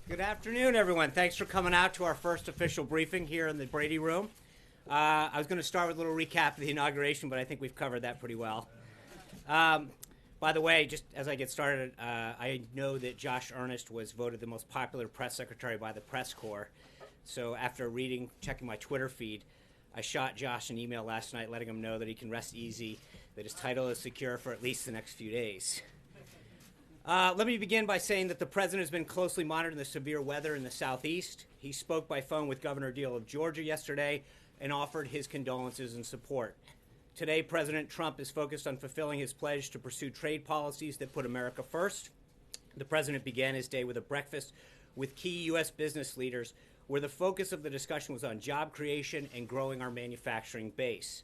Good afternoon, everyone. Thanks for coming out to our first official briefing here in the Brady Room. I was going to start with a little recap of the inauguration, but I think we've covered that pretty well. By the way, just as I get started, I know that Josh Earnest was voted the most popular press secretary by the press corps. So after checking my Twitter feed, I shot Josh an email last night letting him know that he can rest easy, that his title is secure for at least the next few days. Let me begin by saying that the president has been closely monitoring the severe weather in the southeast. He spoke by phone with Governor Deal of Georgia yesterday and offered his condolences and support. Today, President Trump is focused on fulfilling his pledge to pursue trade policies that put America first. The president began his day with a breakfast with key U.S. business leaders where the focus of the discussion was on job creation and growing our manufacturing base.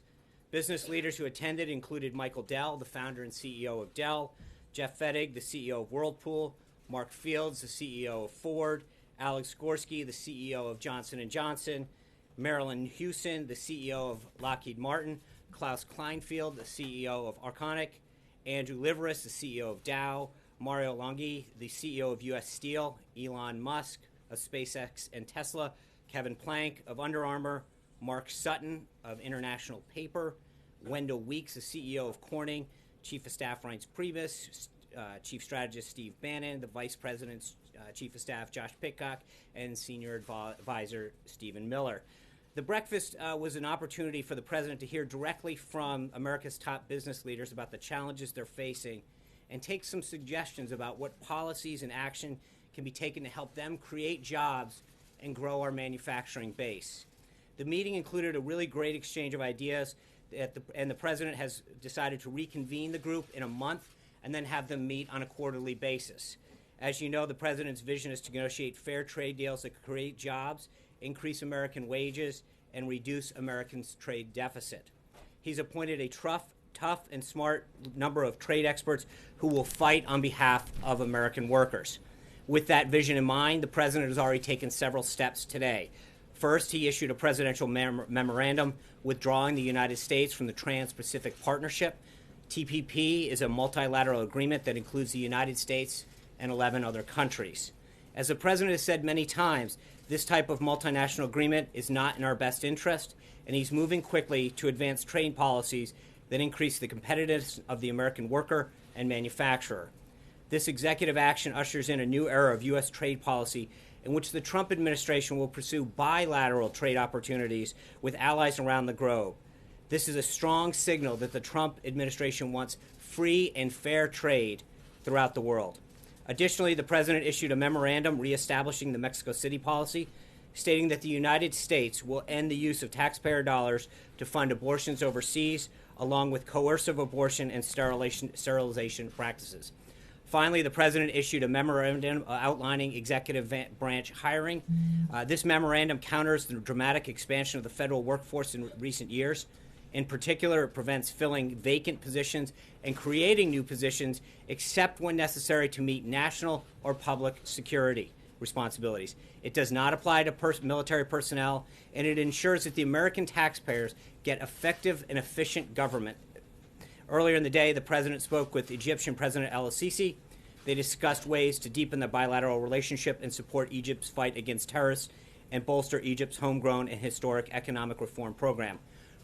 Business leaders who attended included Michael Dell, the founder and CEO of Dell, Jeff Fettig, the CEO of Whirlpool, Mark Fields, the CEO of Ford, Alex Gorsky, the CEO of Johnson & Johnson, Marilyn Houston, the CEO of Lockheed Martin, Klaus Kleinfeld, the CEO of Arconic, Andrew Liveris, the CEO of Dow, Mario Longhi, the CEO of U.S. Steel, Elon Musk of SpaceX and Tesla, Kevin Plank of Under Armour, Mark Sutton of International Paper, Wendell Weeks, the CEO of Corning, Chief of Staff Reince Priebus, Chief Strategist Steve Bannon, the Vice President's Chief of Staff Josh Pitcock, and Senior Advisor Stephen Miller. The breakfast was an opportunity for the president to hear directly from America's top business leaders about the challenges they're facing and take some suggestions about what policies and action can be taken to help them create jobs and grow our manufacturing base. The meeting included a really great exchange of ideas, and the president has decided to reconvene the group in a month and then have them meet on a quarterly basis. As you know, the president's vision is to negotiate fair trade deals that create jobs, increase American wages, and reduce Americans' trade deficit. He's appointed a tough and smart number of trade experts who will fight on behalf of American workers. With that vision in mind, the president has already taken several steps today. First, he issued a presidential memorandum withdrawing the United States from the Trans-Pacific Partnership. TPP is a multilateral agreement that includes the United States and 11 other countries. As the president has said many times, this type of multinational agreement is not in our best interest, and he's moving quickly to advance trade policies that increase the competitiveness of the American worker and manufacturer. This executive action ushers in a new era of U.S. trade policy in which the Trump administration will pursue bilateral trade opportunities with allies around the globe. This is a strong signal that the Trump administration wants free and fair trade throughout the world. Additionally, the president issued a memorandum reestablishing the Mexico City policy, stating that the United States will end the use of taxpayer dollars to fund abortions overseas, along with coercive abortion and sterilization practices. Finally, the president issued a memorandum outlining executive branch hiring. This memorandum counters the dramatic expansion of the federal workforce in recent years. In particular, it prevents filling vacant positions and creating new positions except when necessary to meet national or public security responsibilities. It does not apply to military personnel, and it ensures that the American taxpayers get effective and efficient government. Earlier in the day, the president spoke with Egyptian President El-Sisi. They discussed ways to deepen the bilateral relationship and support Egypt's fight against terrorists and bolster Egypt's homegrown and historic economic reform program.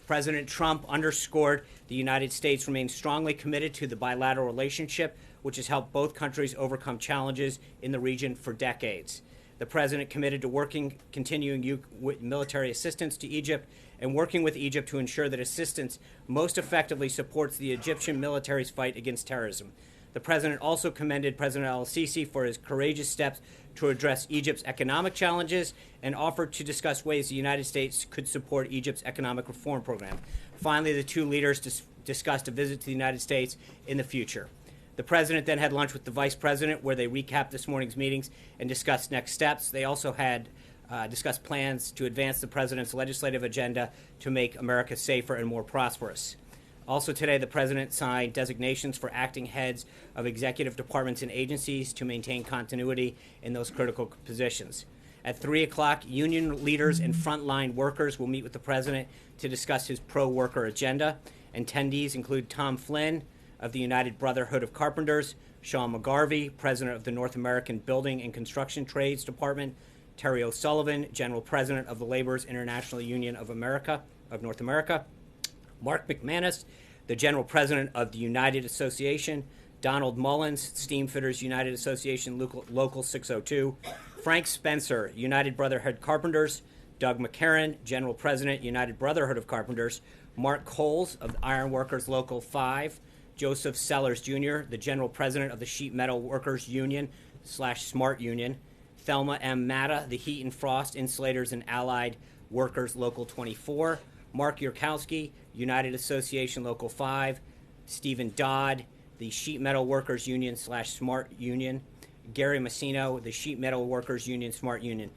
President Trump underscored the United States remains strongly committed to the bilateral relationship, which has helped both countries overcome challenges in the region for decades. The president committed to continuing military assistance to Egypt and working with Egypt to ensure that assistance most effectively supports the Egyptian military's fight against terrorism. The president also commended President El-Sisi for his courageous steps to address Egypt's economic challenges and offered to discuss ways the United States could support Egypt's economic reform program. Finally, the two leaders discussed a visit to the United States in the future. The president then had lunch with the vice president, where they recapped this morning's meetings and discussed next steps. They also had discussed plans to advance the president's legislative agenda to make America safer and more prosperous. Also today, the president signed designations for acting heads of executive departments and agencies to maintain continuity in those critical positions. At 3 o'clock, union leaders and frontline workers will meet with the president to discuss his pro-worker agenda. Attendees include Tom Flynn of the United Brotherhood of Carpenters, Sean McGarvey, President of the North American Building and Construction Trades Department, Terry O'Sullivan, General President of the Laborers International Union of North America, Mark McManus, the General President of the United Association, Donald Mullins, Steamfitters United Association Local 602, Frank Spencer, United Brotherhood Carpenters, Doug McCarran, General President, United Brotherhood of Carpenters, Mark Coles of the Iron Workers Local 5, Joseph Sellers Jr., the General President of the Sheet Metal Workers Union / Smart Union, Thelma M. Matta, the Heat and Frost Insulators and Allied Workers Local 24, Mark Yurkowski, United Association Local 5, Stephen Dodd, the Sheet Metal Workers Union / Smart Union, Gary Massino, the Sheet Metal Workers Union Smart Union.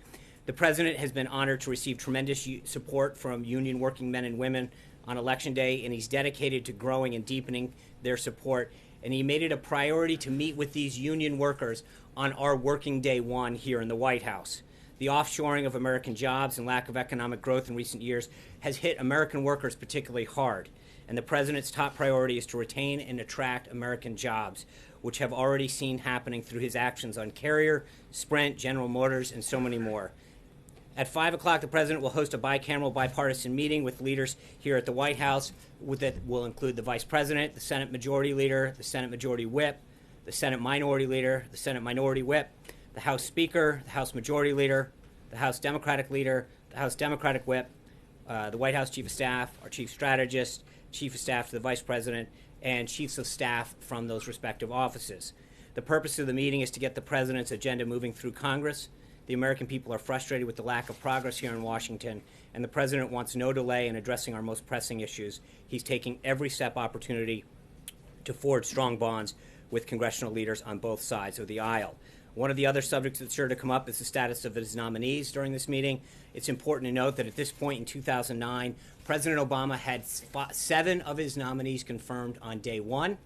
The President has been honored to receive tremendous support from union working men and women on Election Day, and he's dedicated to growing and deepening their support. And he made it a priority to meet with these union workers on our working day one here in the White House. The offshoring of American jobs and lack of economic growth in recent years has hit American workers particularly hard. And the President's top priority is to retain and attract American jobs, which have already seen happening through his actions on Carrier, Sprint, General Motors, and so many more. At 5 o'clock, the President will host a bicameral bipartisan meeting with leaders here at the White House that will include the Vice President, the Senate Majority Leader, the Senate Majority Whip, the Senate Minority Leader, the Senate Minority Whip, the House Speaker, the House Majority Leader, the House Democratic Leader, the House Democratic Whip, the White House Chief of Staff, our Chief Strategist, Chief of Staff to the Vice President, and Chiefs of Staff from those respective offices. The purpose of the meeting is to get the President's agenda moving through Congress. The American people are frustrated with the lack of progress here in Washington, and the President wants no delay in addressing our most pressing issues. He's taking every step opportunity to forge strong bonds with congressional leaders on both sides of the aisle. One of the other subjects that's sure to come up is the status of his nominees during this meeting. It's important to note that at this point in 2009, President Obama had 7 of his nominees confirmed on day one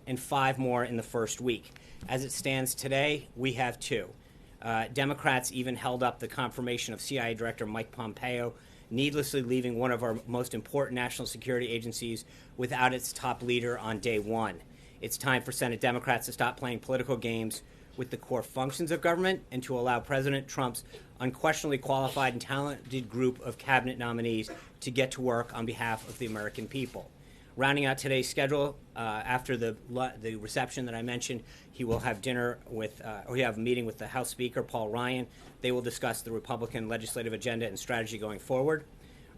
and 5 more in the first week. As it stands today, we have 2. Democrats even held up the confirmation of CIA Director Mike Pompeo, needlessly leaving one of our most important national security agencies without its top leader on day one. It's time for Senate Democrats to stop playing political games with the core functions of government and to allow President Trump's unquestionably qualified and talented group of cabinet nominees to get to work on behalf of the American people. Rounding out today's schedule, after the reception that I mentioned, he will have dinner with, or he have a meeting with the House Speaker, Paul Ryan. They will discuss the Republican legislative agenda and strategy going forward.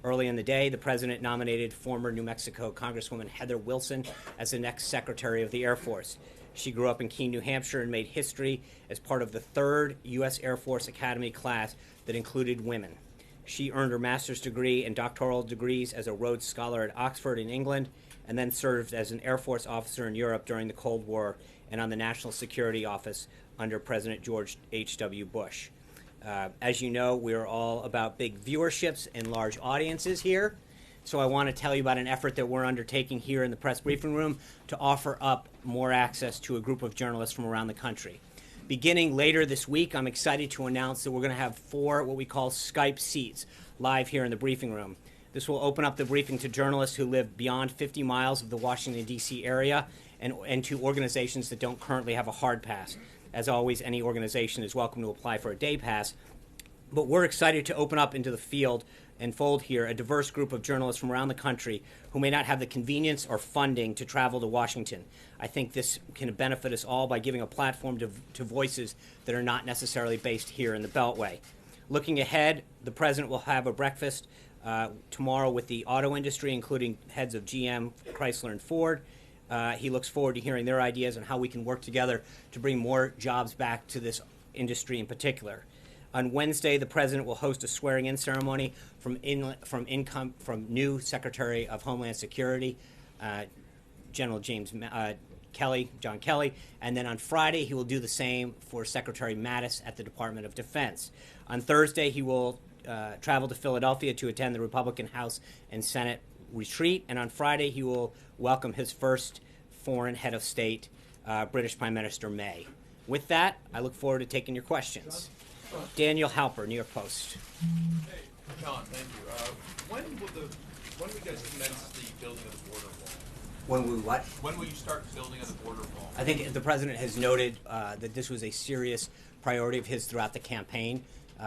Early in the day, the President nominated former New Mexico Congresswoman Heather Wilson as the next Secretary of the Air Force. She grew up in Keene, New Hampshire, and made history as part of the 3rd U.S. Air Force Academy class that included women. She earned her master's degree and doctoral degrees as a Rhodes Scholar at Oxford in England, and then served as an Air Force officer in Europe during the Cold War and on the National Security Office under President George H.W. Bush. As you know, we are all about big viewerships and large audiences here. So I want to tell you about an effort that we're undertaking here in the press briefing room to offer up more access to a group of journalists from around the country. Beginning later this week, I'm excited to announce that we're going to have 4 what we call Skype seats live here in the briefing room. This will open up the briefing to journalists who live beyond 50 miles of the Washington, D.C. area and to organizations that don't currently have a hard pass. As always, any organization is welcome to apply for a day pass. But we're excited to open up into the field and fold here a diverse group of journalists from around the country who may not have the convenience or funding to travel to Washington. I think this can benefit us all by giving a platform to voices that are not necessarily based here in the Beltway. Looking ahead, the President will have a breakfast tomorrow with the auto industry, including heads of GM, Chrysler, and Ford. He looks forward to hearing their ideas on how we can work together to bring more jobs back to this industry in particular. On Wednesday, the President will host a swearing-in ceremony from new Secretary of Homeland Security, General John Kelly, and then on Friday he will do the same for Secretary Mattis at the Department of Defense. On Thursday, he will travel to Philadelphia to attend the Republican House and Senate retreat, and on Friday he will welcome his first foreign head of state, British Prime Minister May. With that, I look forward to taking your questions. Daniel Halper, New York Post. Hey, John, thank you. When will you guys commence the building of the border wall? When we what? When will you start building on the border wall? I think the president has noted that this was a serious priority of his throughout the campaign.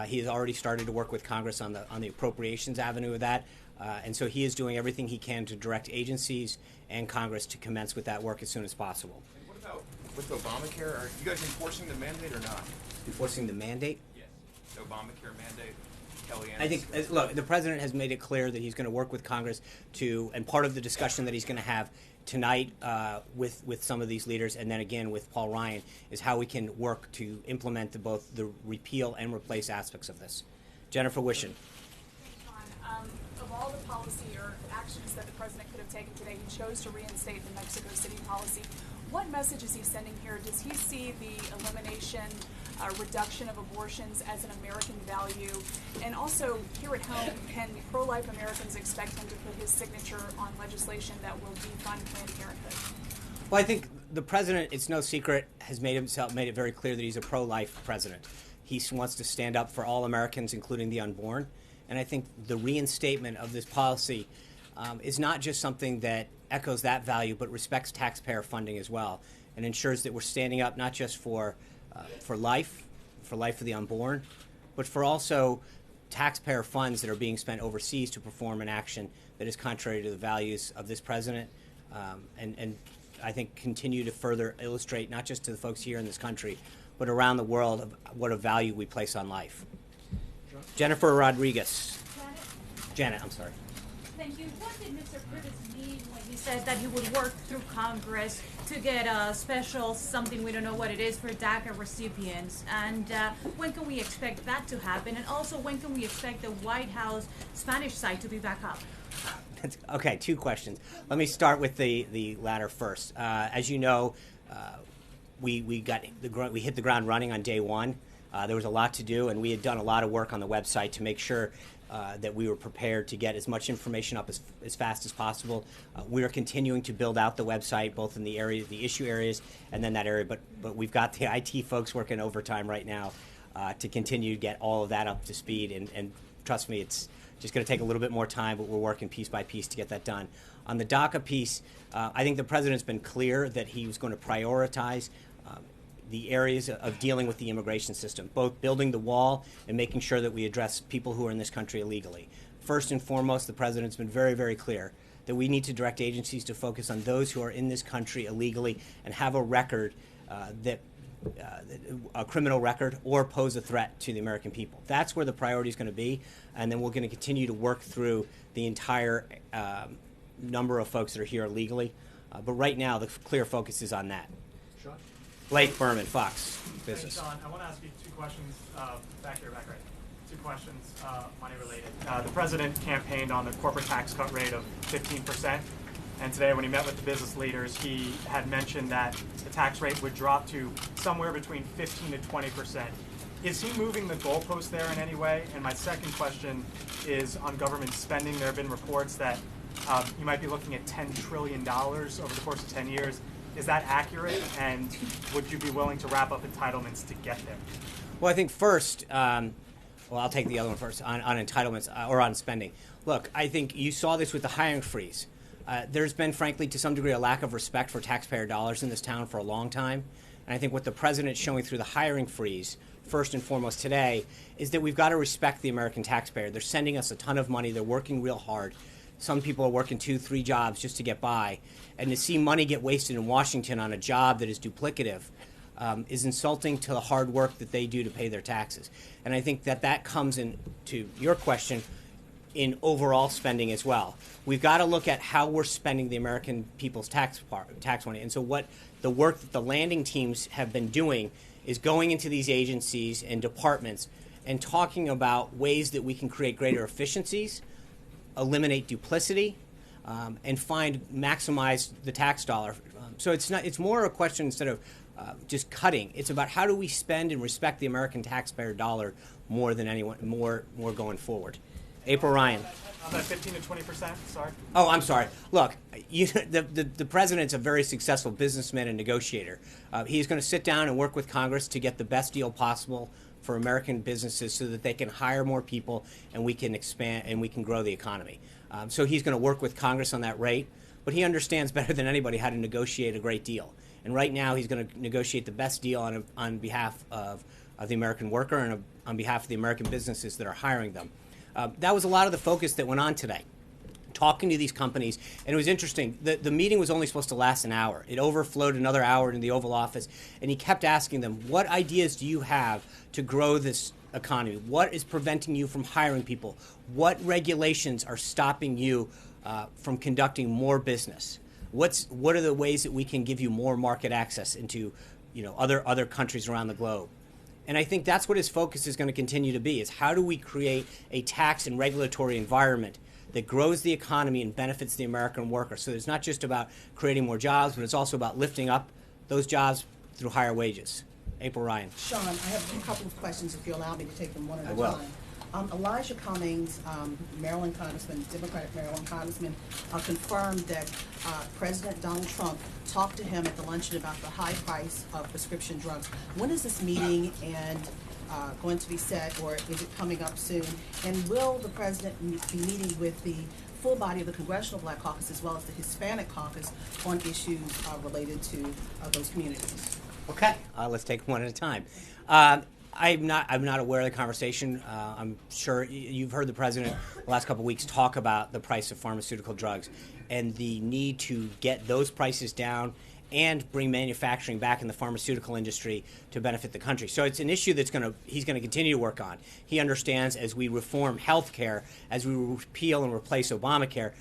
He has already started to work with Congress on the appropriations avenue of that, and so he is doing everything he can to direct agencies and Congress to commence with that work as soon as possible. And what about with Obamacare? Are you guys enforcing the mandate or not? Enforcing the mandate? Yes. The Obamacare mandate. I think, look, the president has made it clear that he's going to work with Congress to, and part of the discussion that he's going to have tonight with some of these leaders, and then again with Paul Ryan, is how we can work to implement both the repeal and replace aspects of this. Jennifer Wishon. Of all the policy or actions that the president could have taken today, he chose to reinstate the Mexico City policy. What message is he sending here? Does he see the elimination, reduction of abortions as an American value? And also, here at home, can pro-life Americans expect him to put his signature on legislation that will defund Planned Parenthood? Well, I think the president, it's no secret, has made it very clear that he's a pro-life president. He wants to stand up for all Americans, including the unborn. And I think the reinstatement of this policy is not just something that echoes that value, but respects taxpayer funding as well, and ensures that we're standing up not just for life for the unborn, but for also taxpayer funds that are being spent overseas to perform an action that is contrary to the values of this president, and I think continue to further illustrate not just to the folks here in this country, but around the world of what a value we place on life. Jennifer Rodriguez. Janet, I'm sorry. Thank you. What did Mr. Curtis mean when he said that he would work through Congress to get a special something, we don't know what it is, for DACA recipients? And when can we expect that to happen? And also, when can we expect the White House Spanish site to be back up? Okay, two questions. Let me start with the latter first. As you know, we hit the ground running on day one. There was a lot to do, and we had done a lot of work on the website to make sure that we were prepared to get as much information up as fast as possible. We are continuing to build out the website, both in the issue areas, and then that area. But we've got the IT folks working overtime right now to continue to get all of that up to speed. And trust me, it's just going to take a little bit more time, but we're working piece by piece to get that done. On the DACA piece, I think the president's been clear that he was going to prioritize the areas of dealing with the immigration system, both building the wall and making sure that we address people who are in this country illegally. First and foremost, the president's been very, very clear that we need to direct agencies to focus on those who are in this country illegally and have a record a criminal record or pose a threat to the American people. That's where the priority is going to be, and then we're going to continue to work through the entire number of folks that are here illegally. But right now, the clear focus is on that. Sean? Blake Berman, Fox Business. Thanks, Sean. I want to ask you two questions. Back right. Two questions, money related. The president campaigned on the corporate tax cut rate of 15%. And today, when he met with the business leaders, he had mentioned that the tax rate would drop to somewhere between 15 to 20%. Is he moving the goalpost there in any way? And my second question is on government spending. There have been reports that you might be looking at $10 trillion over the course of 10 years. Is that accurate? And would you be willing to wrap up entitlements to get there? Well, I think first, I'll take the other one first on entitlements or on spending. Look, I think you saw this with the hiring freeze. There's been, frankly, to some degree, a lack of respect for taxpayer dollars in this town for a long time. And I think what the president's showing through the hiring freeze, first and foremost today, is that we've got to respect the American taxpayer. They're sending us a ton of money. They're working real hard. Some people are working 2-3 jobs just to get by. And to see money get wasted in Washington on a job that is duplicative is insulting to the hard work that they do to pay their taxes. And I think that comes into your question in overall spending as well. We've got to look at how we're spending the American people's tax money. And so what the work that the landing teams have been doing is going into these agencies and departments and talking about ways that we can create greater efficiencies, eliminate duplicity, and maximize the tax dollar. So it's more a question instead of just cutting. It's about how do we spend and respect the American taxpayer dollar more than anyone, more going forward. April Ryan. On that 15 to 20%, sorry. Oh, I'm sorry. Look, the president's a very successful businessman and negotiator. He's going to sit down and work with Congress to get the best deal possible for American businesses so that they can hire more people and we can expand and we can grow the economy. So he's going to work with Congress on that rate. but he understands better than anybody how to negotiate a great deal. And right now he's going to negotiate the best deal on behalf of the American worker and on behalf of the American businesses that are hiring them. That was a lot of the focus that went on today, talking to these companies. And it was interesting. The meeting was only supposed to last an hour. It overflowed another hour in the Oval Office. And he kept asking them, what ideas do you have to grow this economy? What is preventing you from hiring people? What regulations are stopping you from conducting more business? What are the ways that we can give you more market access into, other countries around the globe? And I think that's what his focus is going to continue to be, is how do we create a tax and regulatory environment that grows the economy and benefits the American worker. So it's not just about creating more jobs, but it's also about lifting up those jobs through higher wages. April Ryan. Sean, I have a couple of questions, if you allow me to take them one at a will. time. Elijah Cummings, Maryland Congressman, Democratic Maryland Congressman, confirmed that President Donald Trump talked to him at the luncheon about the high price of prescription drugs. When is this meeting going to be set, or is it coming up soon? And will the president be meeting with the full body of the Congressional Black Caucus as well as the Hispanic Caucus on issues related to those communities? Okay, let's take one at a time. I'm not aware of the conversation. I'm sure you've heard the president the last couple of weeks talk about the price of pharmaceutical drugs and the need to get those prices down and bring manufacturing back in the pharmaceutical industry to benefit the country. So it's an issue that's he's going to continue to work on. He understands, as we reform health care, as we repeal and replace Obamacare,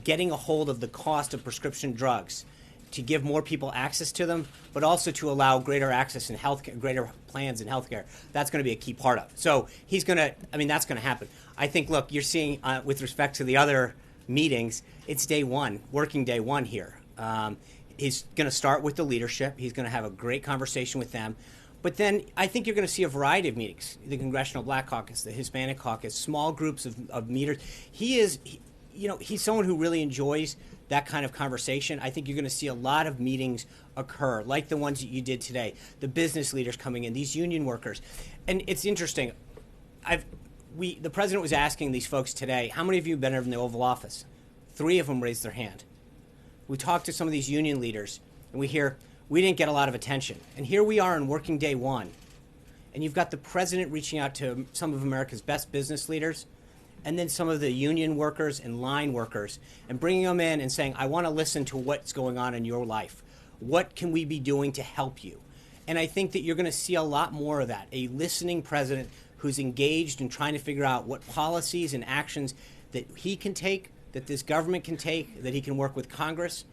getting a hold of the cost of prescription drugs to give more people access to them, but also to allow greater access in healthcare, greater plans in healthcare. That's going to be a key part of it. So that's going to happen. I think, look, you're seeing, with respect to the other meetings, it's day one, working day one here. He's going to start with the leadership. He's going to have a great conversation with them. But then I think you're going to see a variety of meetings, the Congressional Black Caucus, the Hispanic Caucus, small groups of meetings. He's someone who really enjoys that kind of conversation. I think you're going to see a lot of meetings occur, like the ones that you did today, the business leaders coming in, these union workers. And it's interesting. The president was asking these folks today, how many of you have been in the Oval Office? 3 of them raised their hand. We talked to some of these union leaders, and we hear, we didn't get a lot of attention. And here we are on working day one. And you've got the president reaching out to some of America's best business leaders, and then some of the union workers and line workers, and bringing them in and saying, I want to listen to what's going on in your life. What can we be doing to help you? And I think that you're going to see a lot more of that, a listening president who's engaged in trying to figure out what policies and actions that he can take, that this government can take, that he can work with Congress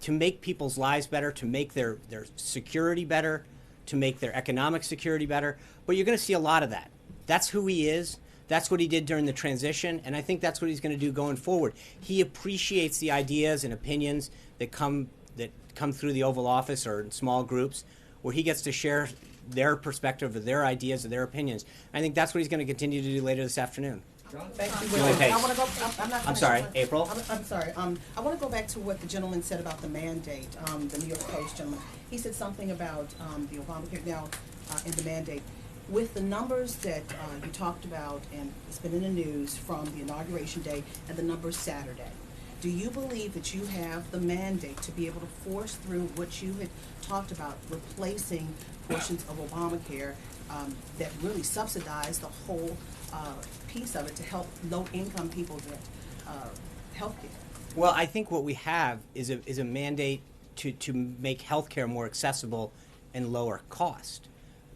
to make people's lives better, to make their security better, to make their economic security better. But you're going to see a lot of that. That's who he is. That's what he did during the transition, and I think that's what he's going to do going forward. He appreciates the ideas and opinions that come through the Oval Office or in small groups, where he gets to share their perspective, or their ideas, or their opinions. I think that's what he's going to continue to do later this afternoon. Thank you. Julie Pace. I want to go. I'm not I'm finished. sorry, April? I'm sorry. I want to go back to what the gentleman said about the mandate. The New York Post gentleman. He said something about the Obamacare now and the mandate. With the numbers that you talked about, and it's been in the news from the inauguration day and the numbers Saturday, do you believe that you have the mandate to be able to force through what you had talked about, replacing portions of Obamacare that really subsidize the whole piece of it to help low-income people get health care? Well, I think what we have is a mandate to make health care more accessible and lower cost.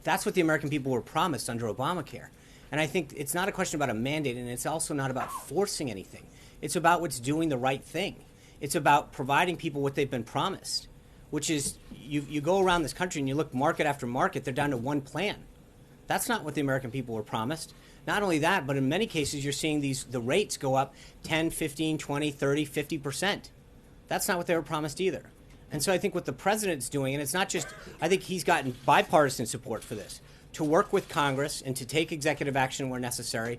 That's what the American people were promised under Obamacare. And I think it's not a question about a mandate, and it's also not about forcing anything. It's about what's doing the right thing. It's about providing people what they've been promised, which is you go around this country and you look market after market, they're down to one plan. That's not what the American people were promised. Not only that, but in many cases you're seeing the rates go up 10, 15, 20, 30, 50%. That's not what they were promised either. And so I think what the president's doing, and it's not just, I think he's gotten bipartisan support for this, to work with Congress and to take executive action where necessary,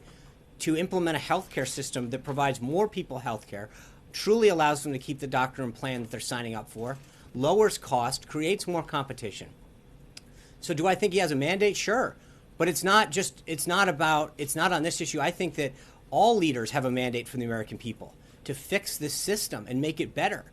to implement a health care system that provides more people health care, truly allows them to keep the doctor and plan that they're signing up for, lowers cost, creates more competition. So do I think he has a mandate? Sure. But it's not on this issue. I think that all leaders have a mandate from the American people to fix this system and make it better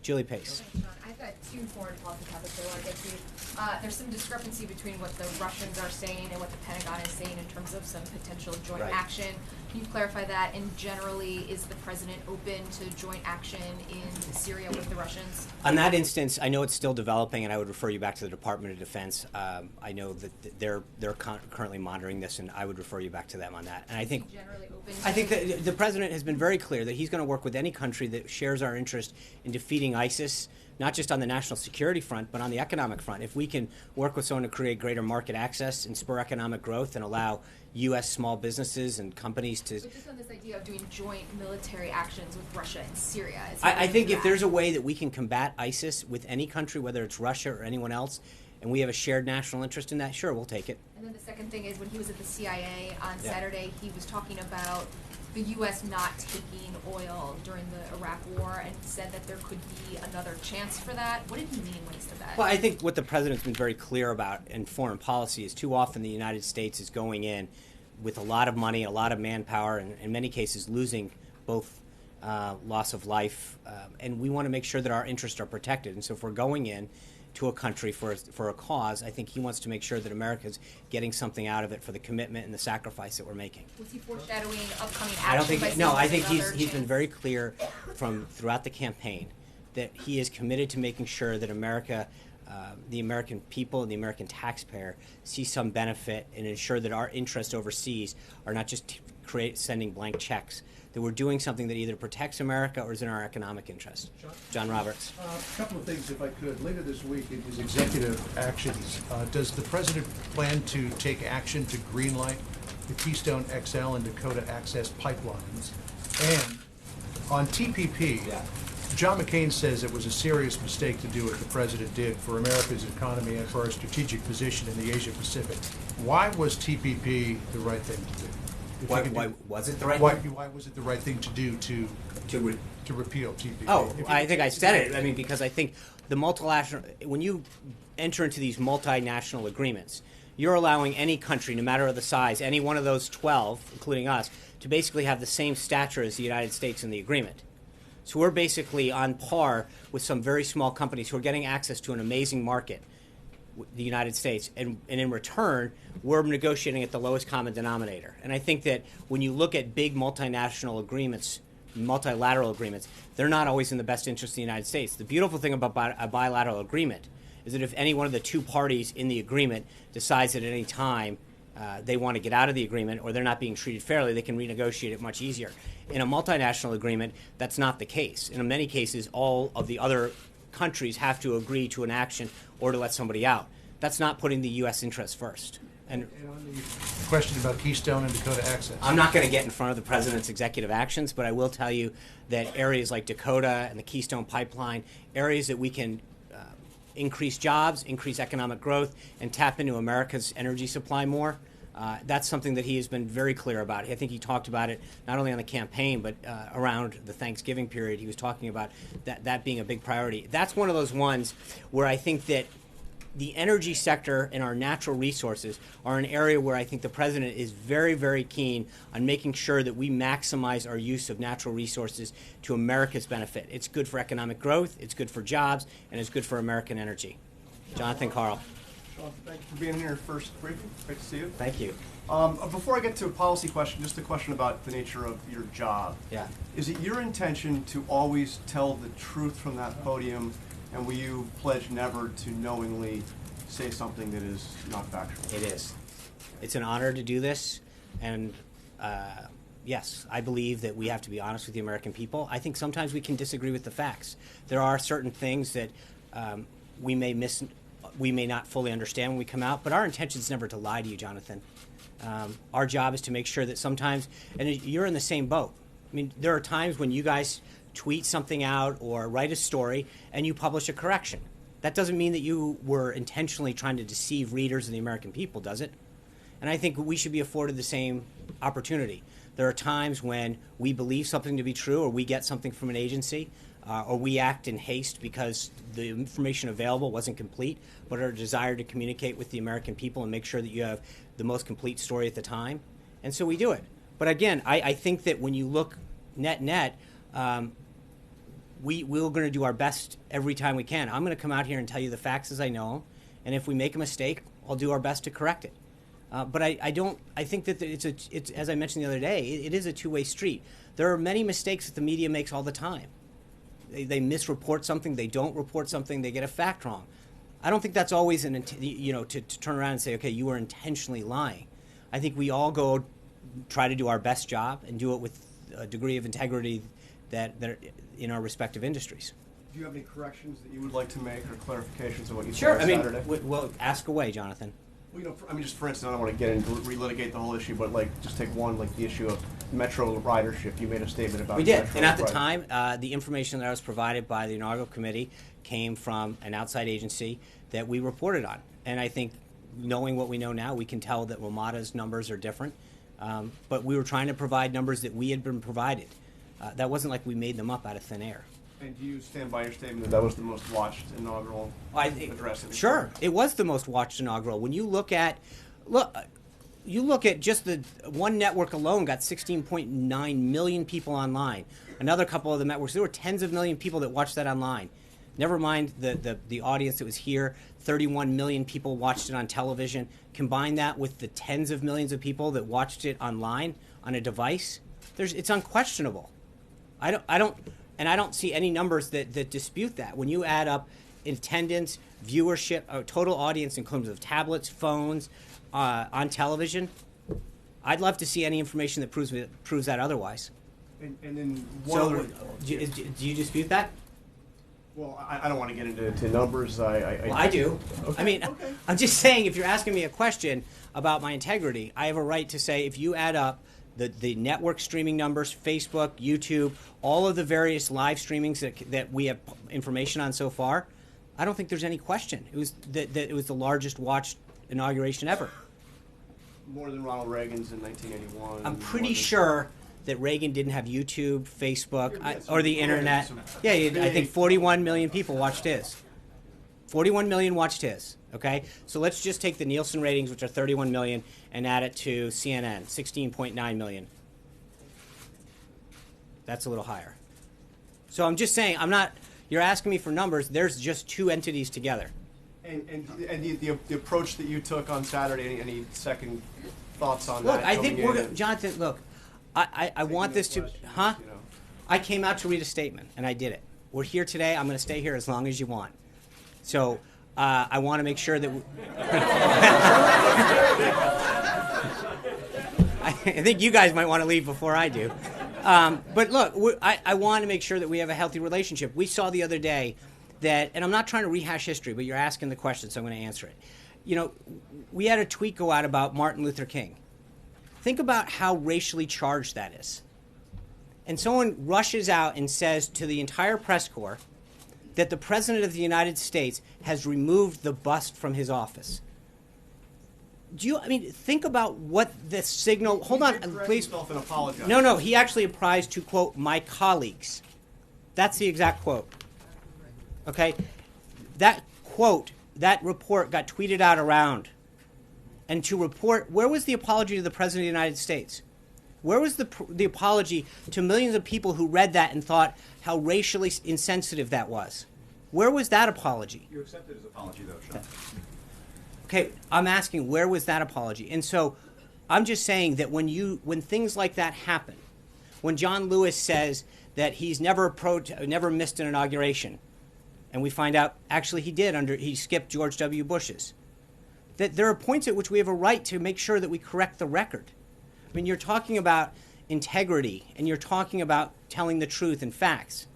Julie Pace. Thanks, Sean. I've got two foreign policy topics I want to get to. There's some discrepancy between what the Russians are saying and what the Pentagon is saying in terms of some potential joint Right. action. Can you clarify that? And generally, is the president open to joint action in Syria with the Russians? On that instance, I know it's still developing, and I would refer you back to the Department of Defense. I know that they're currently monitoring this, and I would refer you back to them on that. And I think Is he generally open I to think that the president has been very clear that he's going to work with any country that shares our interest in defeating ISIS, not just on the national security front, but on the economic front. If we can work with someone to create greater market access and spur economic growth and allow U.S. small businesses and companies to... But just on this idea of doing joint military actions with Russia and Syria. Is he I open think to if that? there's a way that we can combat ISIS with any country, whether it's Russia or anyone else, and we have a shared national interest in that, sure, we'll take it. And then the second thing is when he was at the CIA on Yeah. Saturday, he was talking about the U.S. not taking oil during the Iraq War and said that there could be another chance for that. What did he mean when he said that? Well, I think what the president's been very clear about in foreign policy is too often the United States is going in with a lot of money, a lot of manpower, and in many cases losing both loss of life, and we want to make sure that our interests are protected. And so if we're going in to a country for a cause, I think he wants to make sure that America's getting something out of it for the commitment and the sacrifice that we're making. Was he foreshadowing upcoming action? I don't think by no. saying I there's think another he's been chance? very clear from throughout the campaign that he is committed to making sure that America, the American people, and the American taxpayer see some benefit and ensure that our interests overseas are not just sending blank checks. That we're doing something that either protects America or is in our economic interest. John Roberts. A couple of things, if I could. Later this week, in his executive actions, does the president plan to take action to greenlight the Keystone XL and Dakota Access pipelines? And on TPP, John McCain says it was a serious mistake to do what the president did for America's economy and for our strategic position in the Asia Pacific. Why was TPP the right thing to do? If you could Why do- was it the right why, thing? why was it the right thing to do to repeal TPP? Oh, If you I could think I take- said it. I mean, because I think the multilateral, when you enter into these multinational agreements, you're allowing any country, no matter the size, any one of those 12, including us, to basically have the same stature as the United States in the agreement. So we're basically on par with some very small companies who are getting access to an amazing market, the United States, and in return, we're negotiating at the lowest common denominator. And I think that when you look at big multinational agreements, multilateral agreements, they're not always in the best interest of the United States. The beautiful thing about a bilateral agreement is that if any one of the two parties in the agreement decides that at any time they want to get out of the agreement or they're not being treated fairly, they can renegotiate it much easier. In a multinational agreement, that's not the case. In many cases, all of the other countries have to agree to an action or to let somebody out. That's not putting the U.S. interest first. And And on the question about Keystone and Dakota Access. I'm not going to get in front of the president's executive actions, but I will tell you that areas like Dakota and the Keystone Pipeline, areas that we can increase jobs, increase economic growth, and tap into America's energy supply more, that's something that he has been very clear about. I think he talked about it not only on the campaign, but around the Thanksgiving period. He was talking about that being a big priority. That's one of those ones where I think that the energy sector and our natural resources are an area where I think the president is very, very keen on making sure that we maximize our use of natural resources to America's benefit. It's good for economic growth, it's good for jobs, and it's good for American energy. Jonathan Carl. Sean, thank you for being here first briefing. Great to see you. Thank you. Before I get to a policy question, just a question about the nature of your job. Yeah. Is it your intention to always tell the truth from that podium, and will you pledge never to knowingly say something that is not factual? It is. It's an honor to do this, and yes, I believe that we have to be honest with the American people. I think sometimes we can disagree with the facts. There are certain things that we may not fully understand when we come out, but our intention is never to lie to you, Jonathan. Our job is to make sure that sometimes, and you're in the same boat. I mean, there are times when you guys tweet something out or write a story and you publish a correction. That doesn't mean that you were intentionally trying to deceive readers and the American people, does it? And I think we should be afforded the same opportunity. There are times when we believe something to be true or we get something from an agency or we act in haste because the information available wasn't complete, but our desire to communicate with the American people and make sure that you have the most complete story at the time. And so we do it. But again, I think that when you look net, we're going to do our best every time we can. I'm going to come out here and tell you the facts as I know them, and if we make a mistake, I'll do our best to correct it. But I think that it's as I mentioned the other day, it is a two-way street. There are many mistakes that the media makes all the time. They misreport something, they don't report something, they get a fact wrong. I don't think that's always to turn around and say, okay, you were intentionally lying. I think we all go try to do our best job and do it with a degree of integrity that are in our respective industries. Do you have any corrections that you would like to make or clarifications of what you Sure. said I on mean, Saturday? well, ask away, Jonathan. Well, just for instance, I don't want to get into relitigate the whole issue, but just take one, the issue of Metro ridership. You made a statement about We did, Metro and at the rider- time, the information that was provided by the inaugural committee came from an outside agency that we reported on. And I think, knowing what we know now, we can tell that WMATA's numbers are different. But we were trying to provide numbers that we had been provided. That wasn't like we made them up out of thin air. And do you stand by your statement that was the most watched inaugural address? Sure, it was the most watched inaugural. When you look at just the one network alone got 16.9 million people online. Another couple of the networks, there were tens of million people that watched that online. Never mind the audience that was here. 31 million people watched it on television. Combine that with the tens of millions of people that watched it online on a device. It's unquestionable. I don't see any numbers that dispute that. When you add up attendance, viewership, total audience in terms of tablets, phones, on television, I'd love to see any information that proves that otherwise. And then Do you dispute that? Well, I don't want to get into numbers. I do. Okay. I mean, okay. I'm just saying, if you're asking me a question about my integrity, I have a right to say, if you add up the network streaming numbers, Facebook, YouTube, all of the various live streamings that we have information on so far, I don't think there's any question. It was that it was the largest watched inauguration ever. More than Ronald Reagan's in 1981. I'm pretty sure that Reagan didn't have YouTube, Facebook, or the internet. Yeah, I think 41 million people watched his. 41 million watched his. Okay, so let's just take the Nielsen ratings, which are 31 million, and add it to CNN, 16.9 million. That's a little higher. So I'm just saying, you're asking me for numbers. There's just two entities together. And the approach that you took on Saturday, any second thoughts on Look, that? I think coming in? Jonathan, look, I want this to, questions, huh? you know. I came out to read a statement, and I did it. We're here today. I'm going to stay here as long as you want. So I want to make sure that I think you guys might want to leave before I do. But look, I want to make sure that we have a healthy relationship. We saw the other day that, and I'm not trying to rehash history, but you're asking the question, so I'm going to answer it. You know, we had a tweet go out about Martin Luther King. Think about how racially charged that is. And someone rushes out and says to the entire press corps that the President of the United States has removed the bust from his office. Think about what the signal... Hold on, please. Himself and apologize. No, he actually apprised to, quote, my colleagues. That's the exact quote. Okay? That quote, that report got tweeted out around. And to report, where was the apology to the President of the United States? Where was the apology to millions of people who read that and thought how racially insensitive that was? Where was that apology? You accepted his apology, though, Sean. Okay, I'm asking, where was that apology? And so I'm just saying that when things like that happen, when John Lewis says that he's never missed an inauguration, and we find out actually he skipped George W. Bush's, that there are points at which we have a right to make sure that we correct the record. I mean, you're talking about integrity, and you're talking about telling the truth and facts.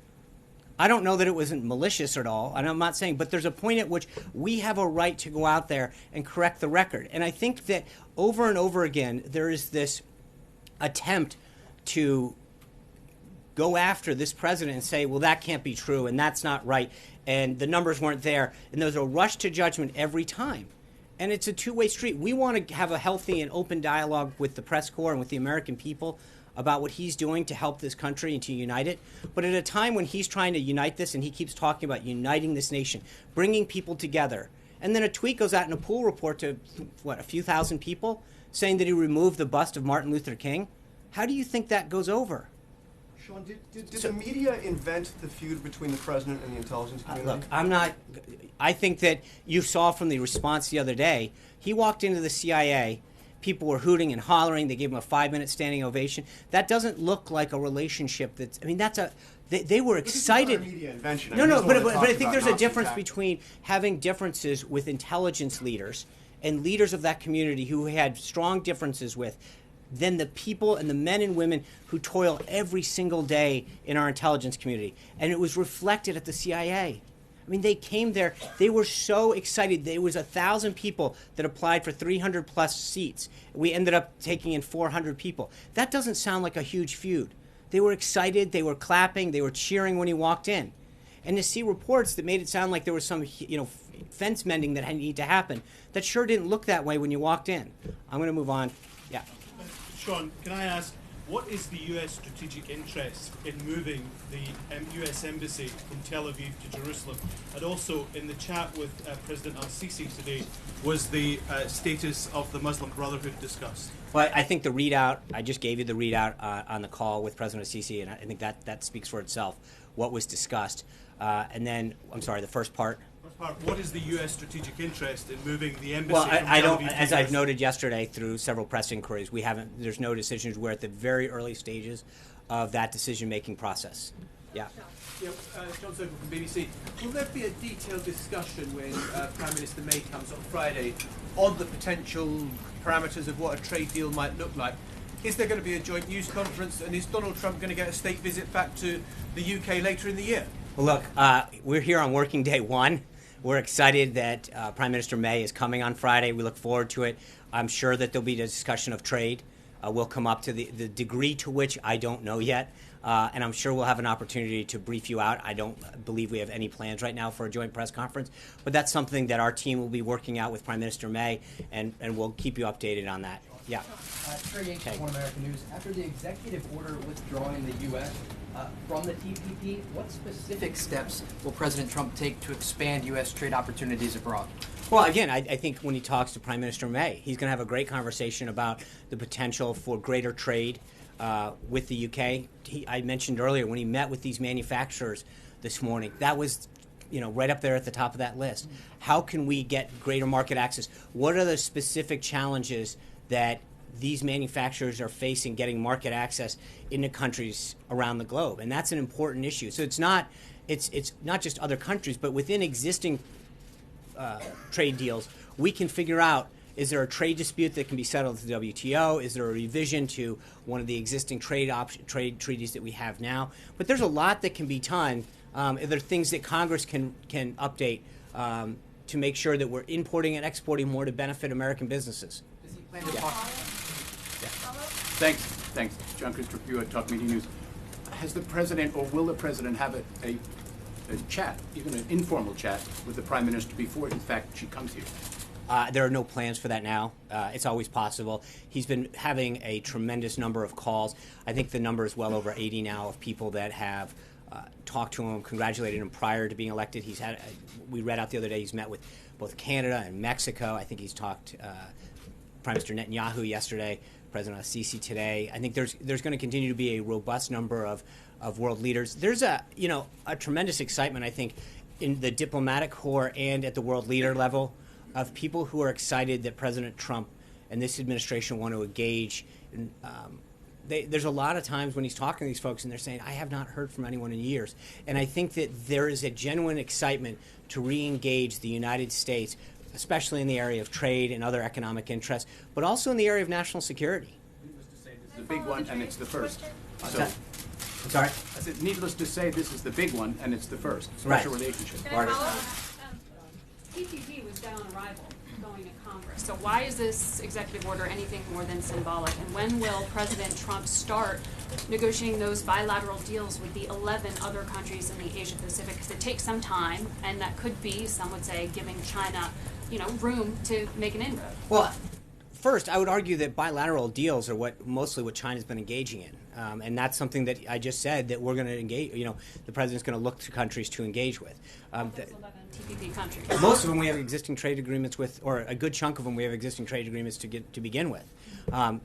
I don't know that it wasn't malicious at all, and I'm not saying, but there's a point at which we have a right to go out there and correct the record. And I think that over and over again, there is this attempt to go after this president and say, well, that can't be true, and that's not right, and the numbers weren't there, and there's a rush to judgment every time. And it's a two-way street. We want to have a healthy and open dialogue with the press corps and with the American people about what he's doing to help this country and to unite it. But at a time when he's trying to unite this, and he keeps talking about uniting this nation, bringing people together, and then a tweet goes out in a pool report to, a few thousand people, saying that he removed the bust of Martin Luther King, how do you think that goes over? Sean, did the media invent the feud between the president and the intelligence community? Look, I think that you saw from the response the other day, he walked into the CIA, people were hooting and hollering, they gave him a 5-minute standing ovation. That doesn't look like a relationship they were excited. This is not a media invention. No, but I talked think about there's a Nazi difference tactics. between having differences with intelligence leaders and leaders of that community who had strong differences with than the people and the men and women who toil every single day in our intelligence community. And it was reflected at the CIA. I mean, they came there. They were so excited. There was 1,000 people that applied for 300 plus seats. We ended up taking in 400 people. That doesn't sound like a huge feud. They were excited. They were clapping. They were cheering when he walked in. And to see reports that made it sound like there was some, fence mending that had need to happen, that sure didn't look that way when you walked in. I'm going to move on. Yeah. Sean, can I ask, what is the U.S. strategic interest in moving the U.S. Embassy from Tel Aviv to Jerusalem? And also, in the chat with President al-Sisi today, was the status of the Muslim Brotherhood discussed? Well, I think the readout, I just gave you the readout on the call with President al-Sisi, and I think that speaks for itself, what was discussed. And then, I'm sorry, the first part? What is the U.S. strategic interest in moving the embassy Well, from I Tel don't, Aviv to as I've Jerusalem? noted yesterday through several press inquiries, there's no decisions. We're at the very early stages of that decision-making process. Yeah. Yeah, John Sobel from BBC. Will there be a detailed discussion when Prime Minister May comes on Friday on the potential parameters of what a trade deal might look like? Is there going to be a joint news conference, and is Donald Trump going to get a state visit back to the UK later in the year? Well, look, we're here on working day one. We're excited that Prime Minister May is coming on Friday. We look forward to it. I'm sure that there'll be a discussion of trade. We'll come up to the degree to which I don't know yet. And I'm sure we'll have an opportunity to brief you out. I don't believe we have any plans right now for a joint press conference. But that's something that our team will be working out with Prime Minister May, and we'll keep you updated on that. Yeah. Trey Yates, One American News. After the executive order withdrawing the U.S. From the TPP, what specific steps will President Trump take to expand U.S. trade opportunities abroad? Well, again, I think when he talks to Prime Minister May, he's going to have a great conversation about the potential for greater trade with the UK. I mentioned earlier when he met with these manufacturers this morning, that was right up there at the top of that list. How can we get greater market access? What are the specific challenges that these manufacturers are facing getting market access into countries around the globe? And that's an important issue. So it's not just other countries, but within existing trade deals, we can figure out, is there a trade dispute that can be settled at the WTO? Is there a revision to one of the existing trade treaties that we have now? But there's a lot that can be done. There are things that Congress can update to make sure that we're importing and exporting more to benefit American businesses. Does he plan to talk? Thanks. John Christopher Pugh at Talk Media News. Has the president, or will the president, have a chat, even an informal chat, with the Prime Minister before, in fact, she comes here? There are no plans for that now. It's always possible. He's been having a tremendous number of calls. I think the number is well over 80 now of people that have talked to him, congratulated him prior to being elected. We read out the other day, he's met with both Canada and Mexico. I think he's talked Prime Minister Netanyahu yesterday, President al-Sisi today. I think there's going to continue to be a robust number of world leaders. There's a tremendous excitement, I think, in the diplomatic corps and at the world leader level of people who are excited that President Trump and this administration want to engage. There's a lot of times when he's talking to these folks and they're saying, I have not heard from anyone in years. And I think that there is a genuine excitement to re-engage the United States, especially in the area of trade and other economic interests, but also in the area of national security. The big one, and it's the first. So, I'm sorry? I said, needless to say, this is the big one, and it's the first. Right. Special relationship. TPP was dead on arrival going to Congress. So why is this executive order anything more than symbolic? And when will President Trump start negotiating those bilateral deals with the 11 other countries in the Asia Pacific? Because it takes some time, and that could be, some would say, giving China, room to make an inroad. Well, first, I would argue that bilateral deals are mostly what China's been engaging in. And that's something that I just said that we're going to engage, the president's going to look to countries to engage with. Those 11 TPP countries. Most of them we have existing trade agreements with, or a good chunk of them we have existing trade agreements to begin with.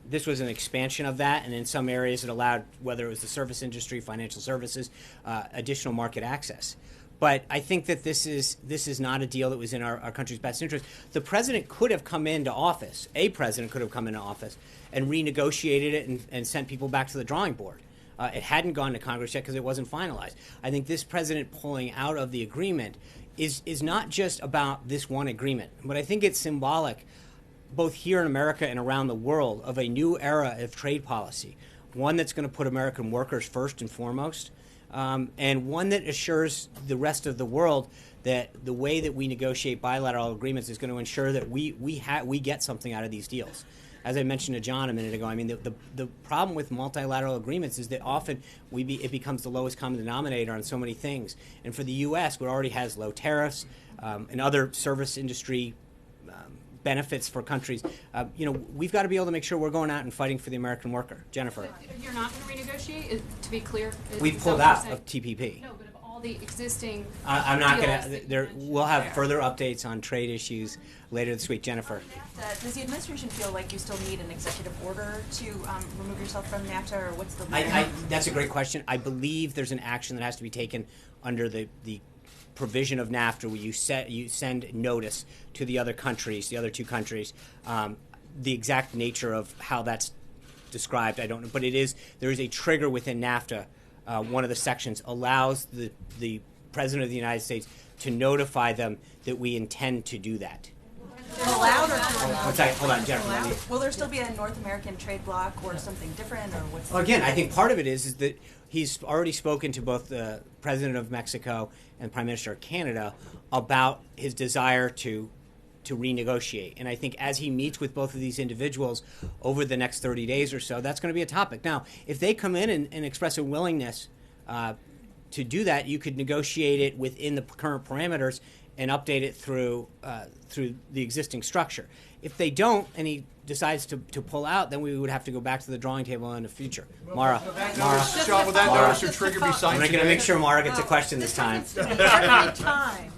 This was an expansion of that, and in some areas it allowed, whether it was the service industry, financial services, additional market access. But I think that this is not a deal that was in our country's best interest. The president could have come into office, a president could have come into office and renegotiated it and sent people back to the drawing board. It hadn't gone to Congress yet because it wasn't finalized. I think this president pulling out of the agreement is not just about this one agreement, but I think it's symbolic, both here in America and around the world, of a new era of trade policy, one that's going to put American workers first and foremost, and one that assures the rest of the world that the way that we negotiate bilateral agreements is going to ensure that we get something out of these deals. As I mentioned to John a minute ago, I mean, the problem with multilateral agreements is that often it becomes the lowest common denominator on so many things. And for the U.S., who already has low tariffs and other service industry benefits for countries, we've got to be able to make sure we're going out and fighting for the American worker. Jennifer. You're not going to renegotiate, to be clear? We've pulled out of TPP. No, but of all the existing I'm not going deals to. We'll have further updates on trade issues later this week. Jennifer. Does the administration feel like you still need an executive order to remove yourself from NAFTA, or what's the? That's a great question. I believe there's an action that has to be taken under the provision of NAFTA where you send notice to the other countries, the other two countries. The exact nature of how that's described, I don't know, but there is a trigger within NAFTA. One of the sections allows the President of the United States to notify them that we intend to do that. Allowed or Hold on, Jennifer. will there still be a North American trade bloc or something different, or what's? Well, again, I think part of it is that he's already spoken to both the President of Mexico and Prime Minister of Canada about his desire to renegotiate. And I think as he meets with both of these individuals over the next 30 days or so, that's going to be a topic. Now, if they come in and express a willingness to do that, you could negotiate it within the current parameters and update it through the existing structure. If they don't, and he decides to pull out, then we would have to go back to the drawing table in the future. Mara. John, will that notice or trigger be signed I'm going to make sure Mara gets a question this time. Every time.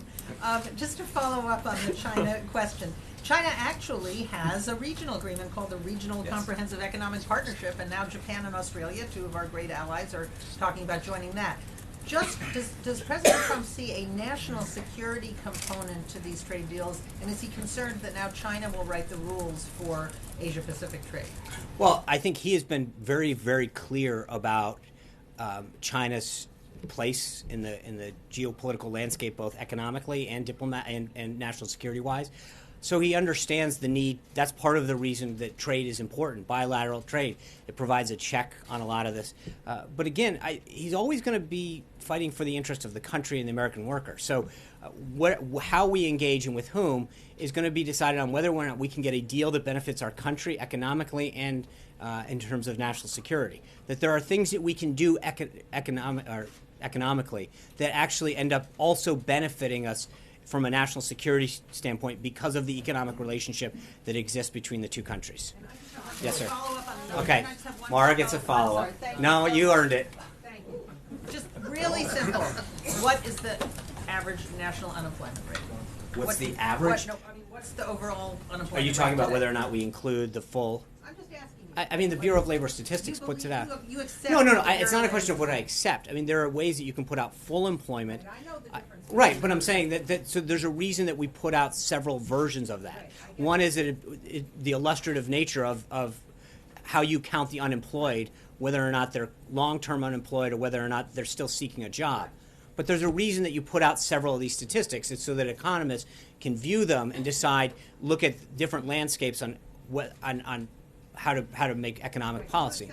Just to follow up on the China question, China actually has a regional agreement called the Regional Comprehensive Economic Partnership, and now Japan and Australia, two of our great allies, are talking about joining that. Does President Trump see a national security component to these trade deals, and is he concerned that now China will write the rules for Asia-Pacific trade? Well, I think he has been very, very clear about China's place in the geopolitical landscape, both economically and and national security wise. So he understands the need. That's part of the reason that trade is important, bilateral trade. It provides a check on a lot of this. But again, he's always going to be fighting for the interest of the country and the American worker. So how we engage and with whom is going to be decided on whether or not we can get a deal that benefits our country economically and in terms of national security. That there are things that we can do economically that actually end up also benefiting us from a national security standpoint because of the economic relationship that exists between the two countries. Yes, sir. Okay. Mara gets a follow-up. No, you earned it. Thank you. Just really simple. What is the average national unemployment rate? What's the average? What's the overall unemployment rate? Are you talking about today? whether or not we include the full? I'm just asking. I mean, the Bureau of Labor Statistics puts it out. You accept No. the It's not a Bureau question of what I accept. I mean, there are ways that you can put out full employment. I know the difference. Right, but I'm saying that so there's a reason that we put out several versions of that. One is that the illustrative nature of how you count the unemployed, whether or not they're long-term unemployed or whether or not they're still seeking a job. But there's a reason that you put out several of these statistics. It's so that economists can view them and decide, look at different landscapes on how to make economic policy.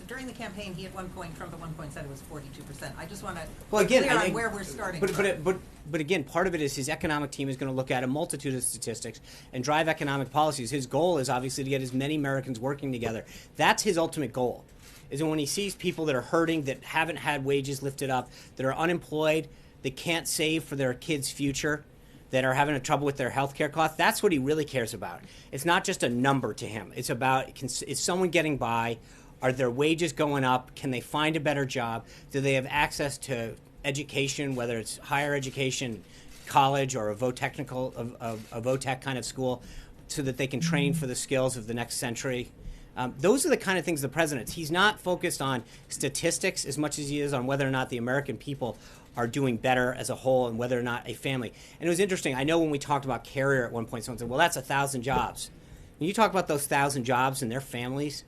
During the campaign, he at one point, Trump at one point said it was 42%. I just want to Well, again, clear I on think, where we're starting. but again, part of it is his economic team is going to look at a multitude of statistics and drive economic policies. His goal is obviously to get as many Americans working together. That's his ultimate goal. Is that when he sees people that are hurting, that haven't had wages lifted up, that are unemployed, that can't save for their kids' future, that are having trouble with their health care costs, that's what he really cares about. It's not just a number to him. It's about, is someone getting by, Are their wages going up? Can they find a better job? Do they have access to education, whether it's higher education, college, or a VOTech kind of school, so that they can train for the skills of the next century? Those are the kind of things the president, he's not focused on statistics as much as he is on whether or not the American people are doing better as a whole and whether or not a family. And it was interesting. I know when we talked about Carrier at one point, someone said, well, that's 1,000 jobs. When you talk about those 1,000 jobs and their families,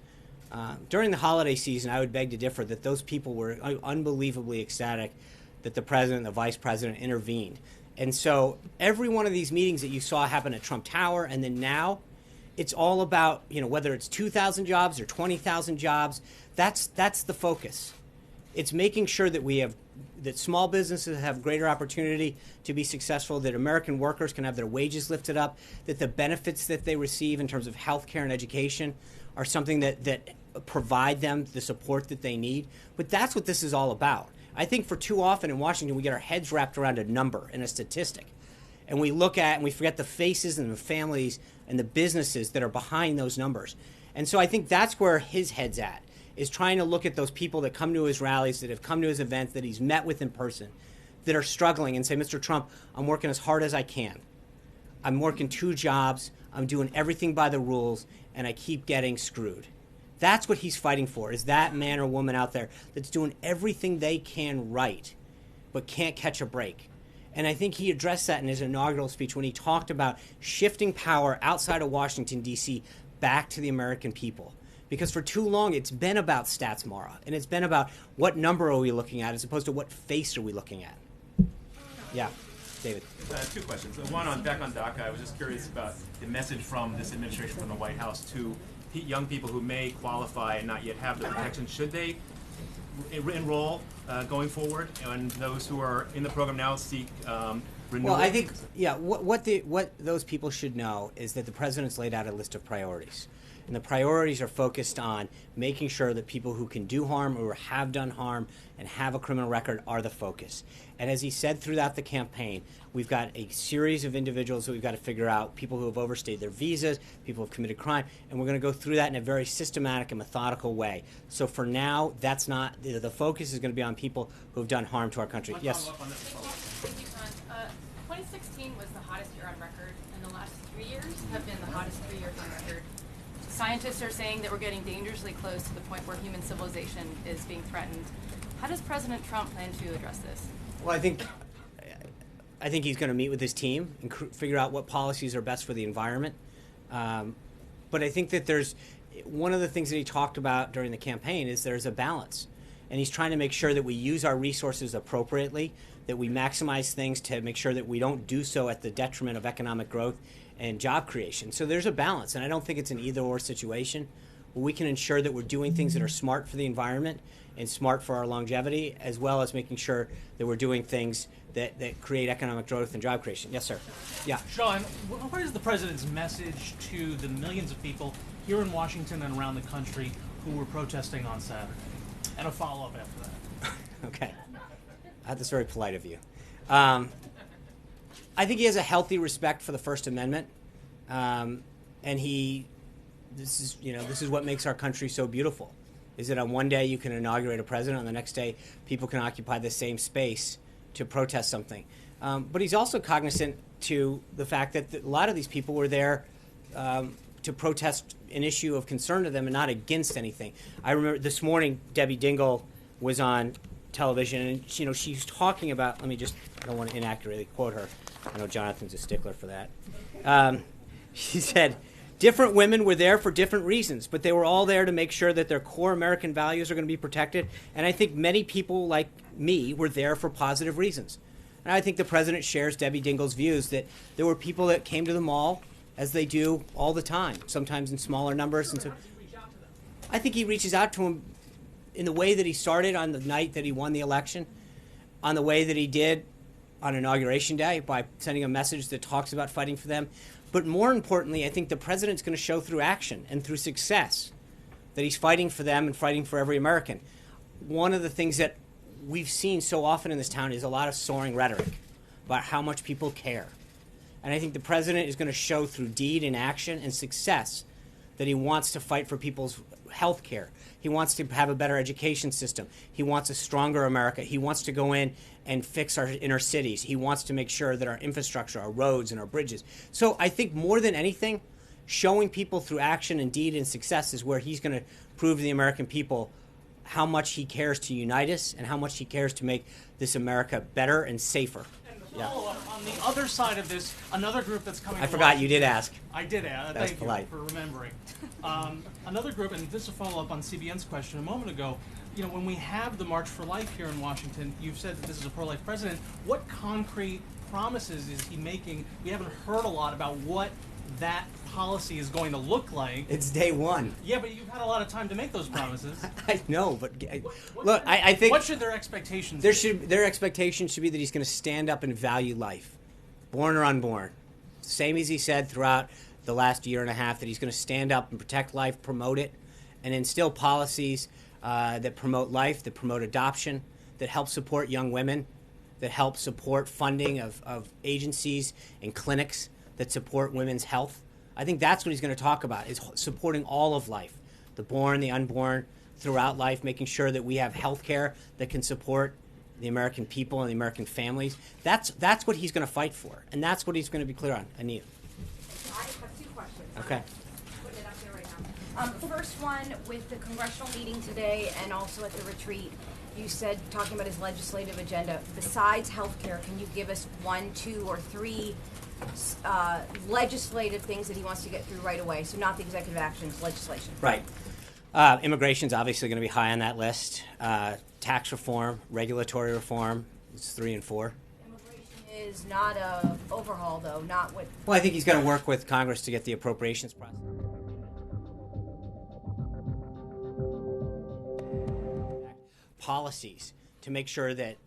during the holiday season, I would beg to differ that those people were unbelievably ecstatic that the president and the vice president intervened. And so every one of these meetings that you saw happen at Trump Tower and then now, it's all about, whether it's 2,000 jobs or 20,000 jobs, that's the focus. It's making sure that that small businesses have greater opportunity to be successful, that American workers can have their wages lifted up, that the benefits that they receive in terms of health care and education are something that provide them the support that they need. But that's what this is all about. I think for too often in Washington, we get our heads wrapped around a number and a statistic. And we look at and we forget the faces and the families and the businesses that are behind those numbers. And so I think that's where his head's at, is trying to look at those people that come to his rallies, that have come to his events, that he's met with in person, that are struggling, and say, Mr. Trump, I'm working as hard as I can. I'm working 2 jobs. I'm doing everything by the rules, and I keep getting screwed. That's what he's fighting for, is that man or woman out there that's doing everything they can right, but can't catch a break. And I think he addressed that in his inaugural speech when he talked about shifting power outside of Washington, D.C., back to the American people. Because for too long, it's been about stats, Mara, and it's been about what number are we looking at as opposed to what face are we looking at. Yeah, David. 2 questions. One, back on DACA, I was just curious about the message from this administration, from the White House, to young people who may qualify and not yet have the protection. Should they enroll going forward, and those who are in the program now seek renewal? Well, I think, what those people should know is that the president's laid out a list of priorities. And the priorities are focused on making sure that people who can do harm or have done harm and have a criminal record are the focus. And as he said throughout the campaign, we've got a series of individuals that we've got to figure out, people who have overstayed their visas, people who have committed crime, and we're going to go through that in a very systematic and methodical way. So for now, that's not, the focus is going to be on people who have done harm to our country. Yes? Thank you, John. 2016 was the hottest year on record, and the last 3 years have been the hottest 3 years on record. Scientists are saying that we're getting dangerously close to the point where human civilization is being threatened. How does President Trump plan to address this? Well, I think he's going to meet with his team and figure out what policies are best for the environment. But I think that there's one of the things that he talked about during the campaign is there's a balance. And he's trying to make sure that we use our resources appropriately, that we maximize things to make sure that we don't do so at the detriment of economic growth and job creation. So there's a balance, and I don't think it's an either-or situation where we can ensure that we're doing things that are smart for the environment and smart for our longevity, as well as making sure that we're doing things that create economic growth and job creation. Yes, sir. Yeah. Sean, what is the president's message to the millions of people here in Washington and around the country who were protesting on Saturday? And a follow-up after that. Okay. That's very polite of you. I think he has a healthy respect for the First Amendment, and this is what makes our country so beautiful. Is that on one day you can inaugurate a president, on the next day people can occupy the same space to protest something. But he's also cognizant to the fact that a lot of these people were there to protest an issue of concern to them and not against anything. I remember this morning Debbie Dingell was on television, and she's talking about. I don't want to inaccurately quote her. I know Jonathan's a stickler for that. She said, different women were there for different reasons, but they were all there to make sure that their core American values are going to be protected. And I think many people like me were there for positive reasons. And I think the president shares Debbie Dingell's views that there were people that came to the mall, as they do all the time, sometimes in smaller numbers. And so I think he reaches out to them in the way that he started on the night that he won the election, on the way that he did on Inauguration Day by sending a message that talks about fighting for them. But more importantly, I think the president's going to show through action and through success that he's fighting for them and fighting for every American. One of the things that we've seen so often in this town is a lot of soaring rhetoric about how much people care. And I think the president is going to show through deed and action and success that he wants to fight for people's health care. He wants to have a better education system. He wants a stronger America. He wants to go in and fix our inner cities. He wants to make sure that our infrastructure, our roads and our bridges. So I think more than anything, showing people through action and deed and success is where he's going to prove to the American people how much he cares to unite us and how much he cares to make this America better and safer. Yeah. On the other side of this, another group that's coming. I forgot you did ask. I did ask. That's Thank polite. you for remembering. Another group, and this is a follow-up on CBN's question a moment ago. You know, when we have the March for Life here in Washington, you've said that this is a pro-life president. What concrete promises is he making? We haven't heard a lot about what that policy is going to look like. It's day one. Yeah, but you've had a lot of time to make those promises. I know, but look, I think what should their expectations their expectation should be that he's going to stand up and value life, born or unborn. Same as he said throughout the last year and a half, that he's going to stand up and protect life, promote it, and instill policies that promote life, that promote adoption, that help support young women, that help support funding of agencies and clinics that support women's health. I think that's what he's going to talk about, is supporting all of life, the born, the unborn, throughout life, making sure that we have health care that can support the American people and the American families. That's what he's going to fight for, and that's what he's going to be clear on. Anita. I have two questions. Okay. Putting it up here right now. The first one, with the congressional meeting today and also at the retreat, you said, talking about his legislative agenda, besides health care, can you give us 1, 2, or 3 legislative things that he wants to get through right away? So not the executive actions, legislation. Right. Immigration's obviously going to be high on that list. Tax reform, regulatory reform, it's 3 and 4. Immigration is not a overhaul, though, not what... Well, I think he's going to work with Congress to get the appropriations process. Policies to make sure that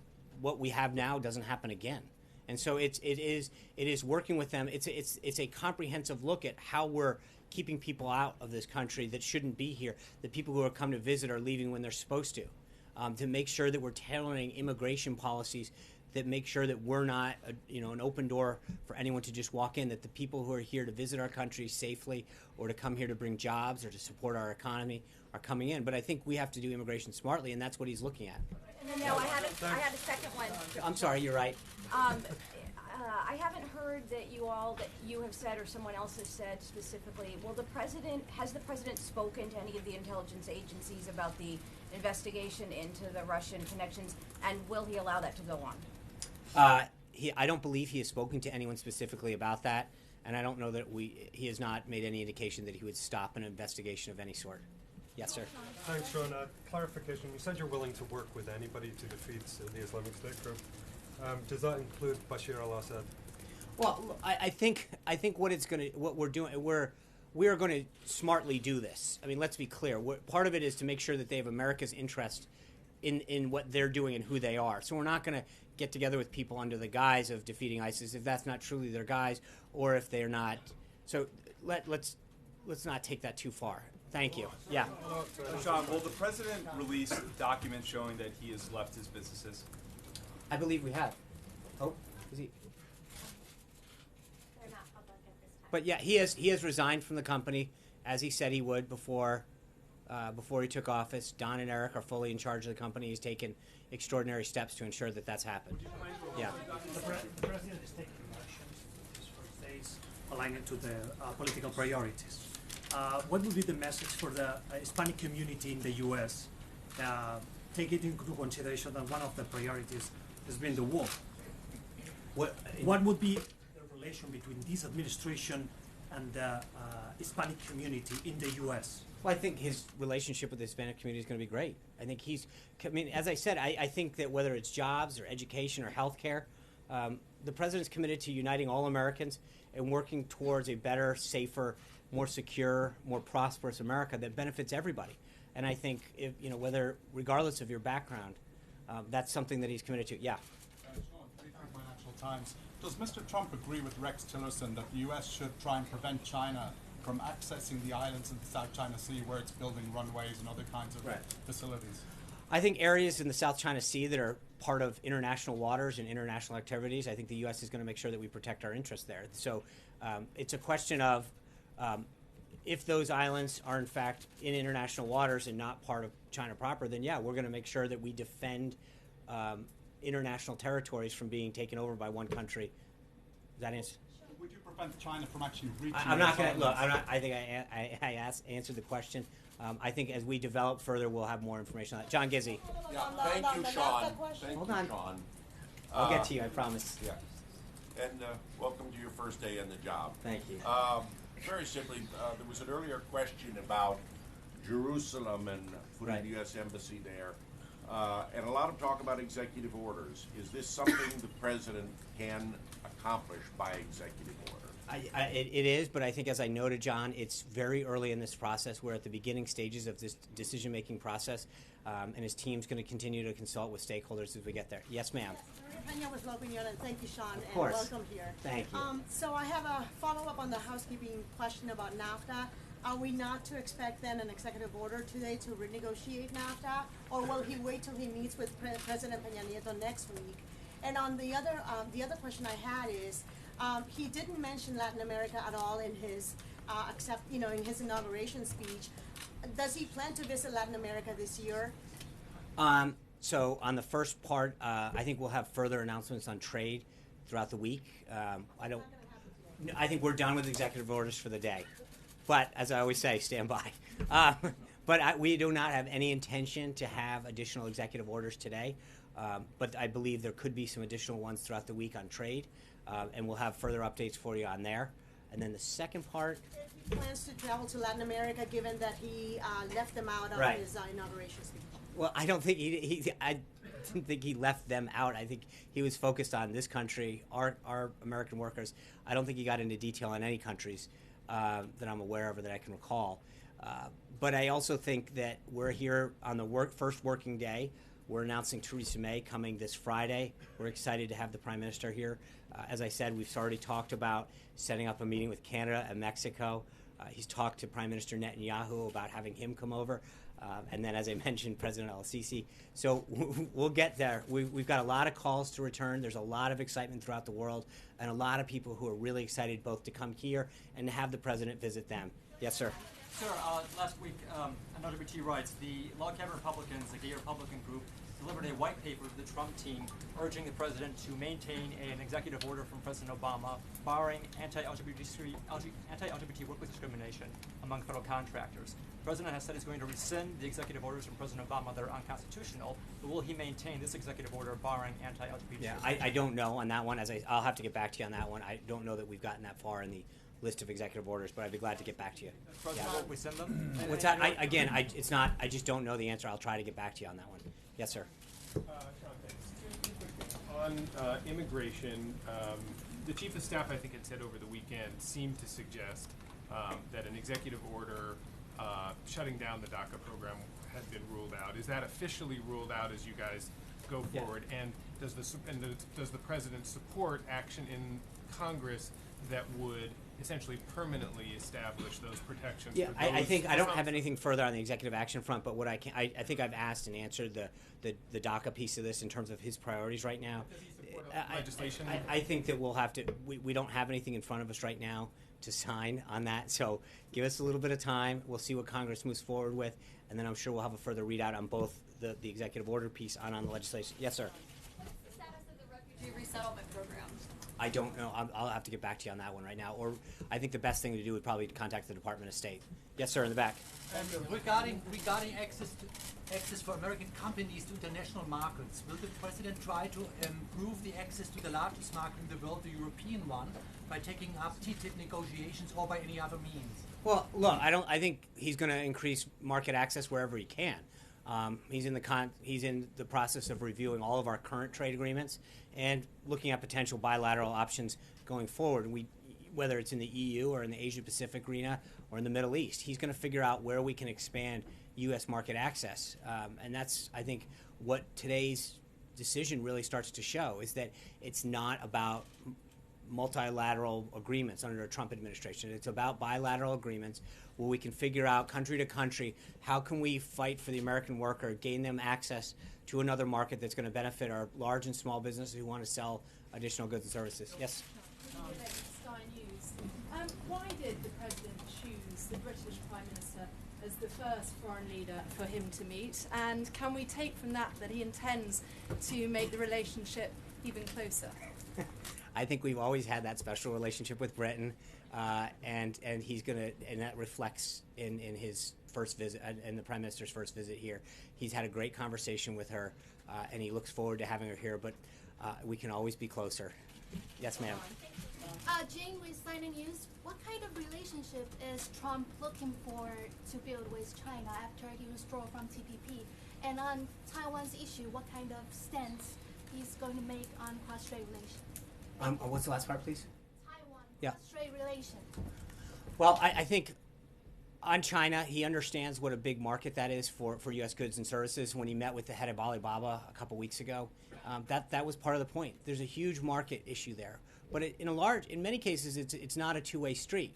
what we have now doesn't happen again. And so it is working with them. It's a comprehensive look at how we're keeping people out of this country that shouldn't be here. The people who are come to visit are leaving when they're supposed to make sure that we're tailoring immigration policies that make sure that we're not an open door for anyone to just walk in. That the people who are here to visit our country safely or to come here to bring jobs or to support our economy are coming in. But I think we have to do immigration smartly, and that's what he's looking at. And then now I had a second one. I'm sorry, you're right. I haven't heard that you have said, or someone else has said specifically, has the president spoken to any of the intelligence agencies about the investigation into the Russian connections, and will he allow that to go on? I don't believe he has spoken to anyone specifically about that, and I don't know that he has not made any indication that he would stop an investigation of any sort. Yes, sir. Thanks, Ron. Clarification. You said you're willing to work with anybody to defeat the Islamic State group. Does that include Bashar al-Assad? Well, I think what we're doing, we are going to smartly do this. I mean, let's be clear. Part of it is to make sure that they have America's interest in what they're doing and who they are. So we're not going to get together with people under the guise of defeating ISIS if that's not truly their guise, or if they're not. So let's not take that too far. Thank you. Yeah. Sean, will the president release documents showing that he has left his businesses? I believe we have. Oh, is he? They're not public at this time. But yeah, he has resigned from the company, as he said he would before he took office. Don and Eric are fully in charge of the company. He's taken extraordinary steps to ensure that that's happened. Yeah. The president is taking actions for states aligned to the political priorities. What would be the message for the Hispanic community in the U.S. Taking into consideration that one of the priorities has been the war? What would be the relation between this administration and the Hispanic community in the U.S.? Well, I think his relationship with the Hispanic community is going to be great. I think as I said, I think that whether it's jobs or education or health care, the president's committed to uniting all Americans and working towards a better, safer, more secure, more prosperous America that benefits everybody. And I think, whether, regardless of your background, that's something that he's committed to. Yeah. Financial Times. Does Mr. Trump agree with Rex Tillerson that the U.S. should try and prevent China from accessing the islands in the South China Sea where it's building runways and other kinds of facilities? I think areas in the South China Sea that are part of international waters and international activities, I think the U.S. is going to make sure that we protect our interests there. So it's a question of if those islands are in fact in international waters and not part of China proper, then yeah, we're going to make sure that we defend international territories from being taken over by one country. Does that answer? Would you prevent China from actually reaching? I'm not going to those look. I'm islands? not. I think I answered the question. I think as we develop further, we'll have more information on that. John Gizzi. Yeah, thank you, Sean. Thank Hold you, on. Sean. I'll get to you. I promise. Yeah. And welcome to your first day on the job. Thank you. Very simply, there was an earlier question about Jerusalem and putting Right. the U.S. Embassy there. And a lot of talk about executive orders. Is this something the president can accomplish by executive order? It is, but I think, as I noted, John, it's very early in this process. We're at the beginning stages of this decision-making process, and his team's going to continue to consult with stakeholders as we get there. Yes, ma'am. Tanya with L'Opinion, and thank you, Sean, Of course. and welcome here. Thank you. So I have a follow-up on the housekeeping question about NAFTA. Are we not to expect then an executive order today to renegotiate NAFTA, or will he wait till he meets with President Peña Nieto next week? And on the other question I had is, he didn't mention Latin America at all in his in his inauguration speech. Does he plan to visit Latin America this year? So on the first part, I think we'll have further announcements on trade throughout the week. I think we're done with executive orders for the day. But as I always say, stand by. We do not have any intention to have additional executive orders today. But I believe there could be some additional ones throughout the week on trade, and we'll have further updates for you on there. And then the second part. He plans to travel to Latin America, given that he left them out on Right. his inauguration speech. Well, I don't think I didn't think he left them out. I think he was focused on this country, our American workers. I don't think he got into detail on any countries that I'm aware of or that I can recall. But I also think that we're here on the first working day. We're announcing Theresa May coming this Friday. We're excited to have the Prime Minister here. As I said, we've already talked about setting up a meeting with Canada and Mexico. He's talked to Prime Minister Netanyahu about having him come over. And then, as I mentioned, President al-Sisi. So we'll get there. We've got a lot of calls to return. There's a lot of excitement throughout the world, and a lot of people who are really excited both to come here and to have the president visit them. Yes, sir. Sir, last week, another BT writes, the Log Cabin Republicans, the gay Republican group, delivered a white paper to the Trump team urging the president to maintain an executive order from President Obama barring anti-LGBT workplace discrimination among federal contractors. The president has said he's going to rescind the executive orders from President Obama that are unconstitutional, but will he maintain this executive order barring anti-LGBT Yeah, discrimination? I don't know on that one. I'll have to get back to you on that one. I don't know that we've gotten that far in the list of executive orders, but I'd be glad to get back to you. President, will we send them? What's that? It's not. I just don't know the answer. I'll try to get back to you on that one. Yes, sir. Sean, thanks. On immigration, the Chief of Staff, I think, had said over the weekend, seemed to suggest that an executive order shutting down the DACA program had been ruled out. Is that officially ruled out as you guys go forward? Yeah. And does the president support action in Congress that would essentially permanently establish those protections? Yeah, for I those think I don't some- have anything further on the executive action front, but what I think I've asked and answered the DACA piece of this in terms of his priorities right now. legislation? I think that we'll have to. We don't have anything in front of us right now to sign on that. So give us a little bit of time. We'll see what Congress moves forward with, and then I'm sure we'll have a further readout on both the executive order piece and on the legislation. Yes, sir. What's the status of the refugee resettlement program? I don't know. I'll have to get back to you on that one right now. Or I think the best thing to do would probably contact the Department of State. Yes, sir, in the back. Regarding access for American companies to international markets, will the president try to improve the access to the largest market in the world, the European one, by taking up TTIP negotiations or by any other means? Well, look, I think he's going to increase market access wherever he can. He's in the process of reviewing all of our current trade agreements and looking at potential bilateral options going forward. Whether it's in the EU or in the Asia Pacific arena or in the Middle East, he's going to figure out where we can expand U.S. market access, and that's, I think, what today's decision really starts to show, is that it's not about multilateral agreements under a Trump administration. It's about bilateral agreements where we can figure out country to country, how can we fight for the American worker, gain them access to another market that's going to benefit our large and small businesses who want to sell additional goods and services. Yes? Sky News. Why did the President choose the British Prime Minister as the first foreign leader for him to meet? And can we take from that that he intends to make the relationship even closer? I think we've always had that special relationship with Britain, and he's gonna, and that reflects in his first visit, in the Prime Minister's first visit here. He's had a great conversation with her, and he looks forward to having her here. But we can always be closer. Yes, ma'am. Jane with China News. What kind of relationship is Trump looking for to build with China after he withdrew from TPP? And on Taiwan's issue, what kind of stance he's going to make on cross-strait relations? What's the last part, please? Taiwan, Yeah. cross-strait relation. Well, I think on China, he understands what a big market that is for U.S. goods and services. When he met with the head of Alibaba a couple weeks ago, that was part of the point. There's a huge market issue there, but in many cases, it's not a two-way street.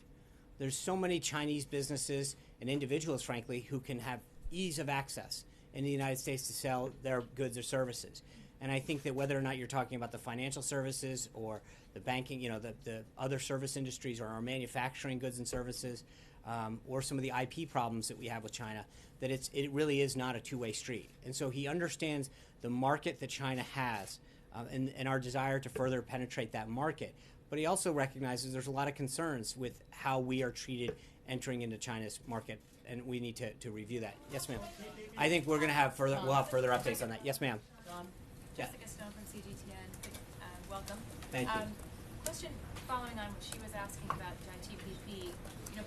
There's so many Chinese businesses and individuals, frankly, who can have ease of access in the United States to sell their goods or services. And I think that whether or not you're talking about the financial services or the banking, the other service industries or our manufacturing goods and services, or some of the IP problems that we have with China, that it really is not a two-way street. And so he understands the market that China has, and our desire to further penetrate that market. But he also recognizes there's a lot of concerns with how we are treated entering into China's market, and we need to review that. Yes, ma'am. I think we'll have further updates on that. Yes, ma'am. Jessica Stone from CGTN. Welcome. Thank you. Question following on what she was asking about TPP.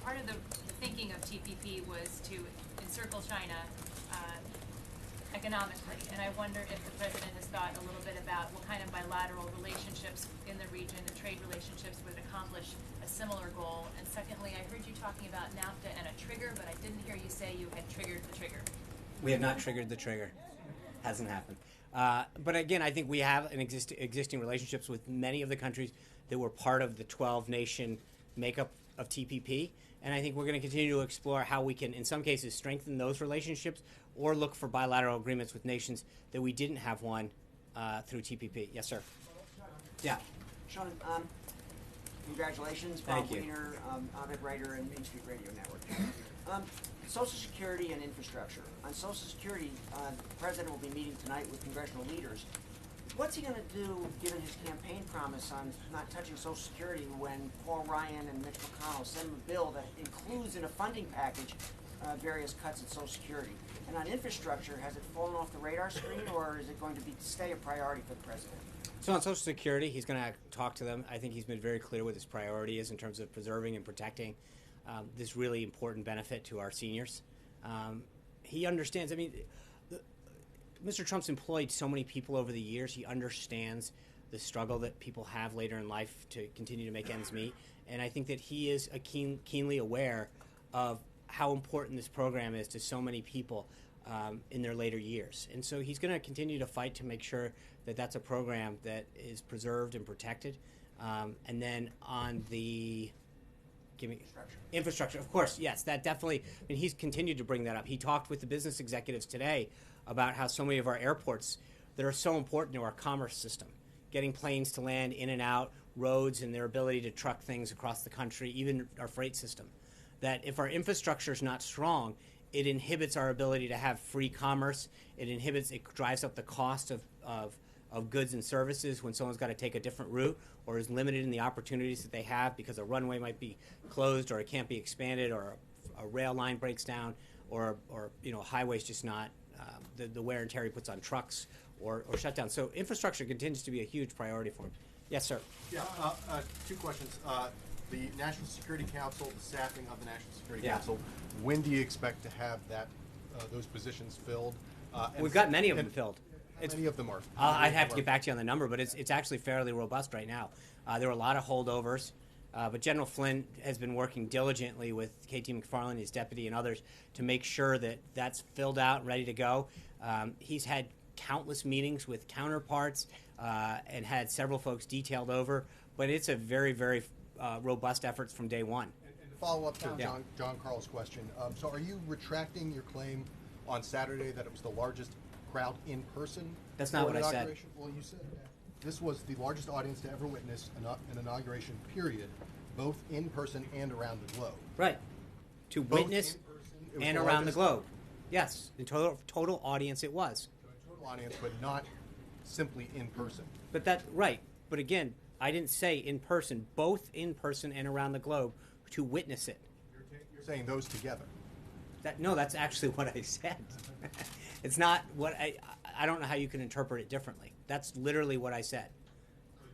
Part of the thinking of TPP was to encircle China economically, and I wonder if the president has thought a little bit about what kind of bilateral relationships in the region, the trade relationships, would accomplish a similar goal. And secondly, I heard you talking about NAFTA and a trigger, but I didn't hear you say you had triggered the trigger. We have not triggered the trigger. Hasn't happened. But again, I think we have an existing relationships with many of the countries that were part of the 12-nation makeup of TPP. And I think we're going to continue to explore how we can, in some cases, strengthen those relationships or look for bilateral agreements with nations that we didn't have one through TPP. Yes, sir. Yeah. Sean, congratulations. Thank Bob you. Weiner, op-ed writer and Main Street Radio Network. Social Security and infrastructure. On Social Security, the President will be meeting tonight with congressional leaders. What's he going to do, given his campaign promise on not touching Social Security, when Paul Ryan and Mitch McConnell send him a bill that includes in a funding package various cuts in Social Security? And on infrastructure, has it fallen off the radar screen, or is it going to stay a priority for the President? So on Social Security, he's going to talk to them. I think he's been very clear what his priority is in terms of preserving and protecting this really important benefit to our seniors. He understands. I mean, Mr. Trump's employed so many people over the years. He understands the struggle that people have later in life to continue to make ends meet. And I think that he is keenly aware of how important this program is to so many people in their later years. And so he's going to continue to fight to make sure that that's a program that is preserved and protected. And then on the infrastructure, of course, yes, that definitely, I mean, he's continued to bring that up. He talked with the business executives today about how so many of our airports that are so important to our commerce system, getting planes to land in and out, roads and their ability to truck things across the country, even our freight system, that if our infrastructure is not strong, it inhibits our ability to have free commerce. It drives up the cost of goods and services when someone's got to take a different route or is limited in the opportunities that they have because a runway might be closed or it can't be expanded or a rail line breaks down or a highway's just not the wear and tear he puts on trucks or shut down. So infrastructure continues to be a huge priority for him. Yes, sir. Yeah, two questions. The National Security Council, the staffing of the National Security Yeah. Council, when do you expect to have those positions filled? We've got many of them filled. How many of them are? I'd have to get back to you on the number, but it's actually fairly robust right now. There were a lot of holdovers, but General Flynn has been working diligently with KT McFarland, his deputy, and others to make sure that that's filled out and ready to go. He's had countless meetings with counterparts and had several folks detailed over, but it's a very, very robust effort from day one. And to follow up to John Carl's question, so are you retracting your claim on Saturday that it was the largest crowd in person? That's not for what I said. inauguration? Well, you said that. this was the largest audience to ever witness an inauguration, period, both in person and around the globe. Right. To Both witness in person, it was and the around the largest- globe. Yes, in total audience it was. Total audience, but not simply in person. But right. But again, I didn't say in person, both in person and around the globe to witness it. You're saying those together. No, that's actually what I said. It's not what I don't know how you can interpret it differently. That's literally what I said.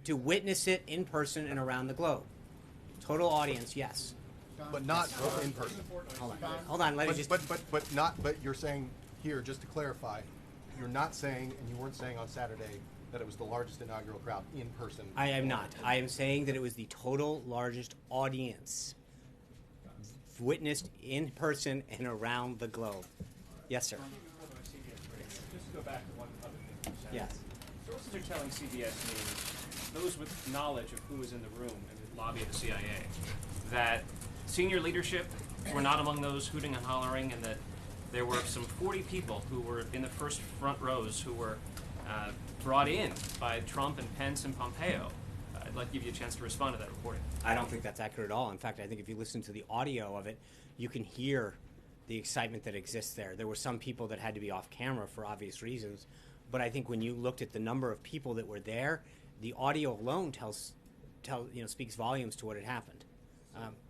To witness it in person and around the globe. Total audience, yes. But not in person. Hold on, let me just. But you're saying here, just to clarify, you're not saying, and you weren't saying on Saturday, that it was the largest inaugural crowd in person. I am not. I am saying that it was the total largest audience witnessed in person and around the globe. Yes, sir. Just to go back to one other thing you said. Yes. Sources are telling CBS News, those with knowledge of who was in the room in the lobby of the CIA, that senior leadership were not among those hooting and hollering, and that there were some 40 people who were in the first front rows who were brought in by Trump and Pence and Pompeo. I'd like to give you a chance to respond to that reporting. I don't think that's accurate at all. In fact, I think if you listen to the audio of it, you can hear the excitement that exists there. There were some people that had to be off camera for obvious reasons, but I think when you looked at the number of people that were there, the audio alone speaks volumes to what had happened.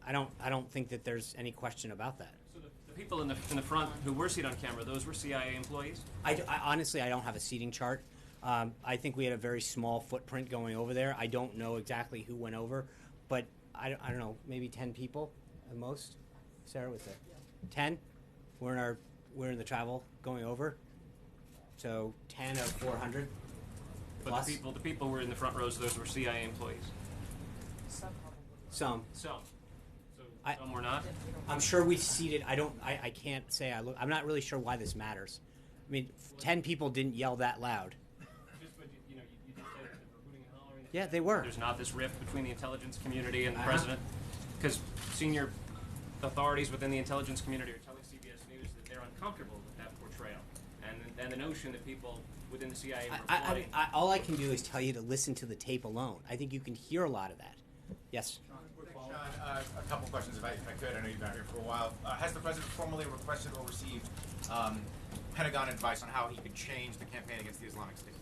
I don't think that there's any question about that. So the people in the front who were seen on camera, those were CIA employees? I honestly, I don't have a seating chart. I think we had a very small footprint going over there. I don't know exactly who went over, but I don't know, maybe 10 people at most. Sarah, what's that? 10? We're in the travel going over. So 10 of 400. But plus. the people who were in the front rows, those were CIA employees? Some. So some were not? I'm sure we seated. I can't say I'm not really sure why this matters. I mean, 10 people didn't yell that loud. You just said that they were hooting and hollering. Yeah, they were. There's not this rift between the intelligence community and the president? Because senior authorities within the intelligence community are telling CBS News that they're uncomfortable with that portrayal. And the notion that people within the CIA were plotting. All I can do is tell you to listen to the tape alone. I think you can hear a lot of that. Yes. Sean, a couple questions, if I could. I know you've been here for a while. Has the president formally requested or received Pentagon advice on how he could change the campaign against the Islamic State?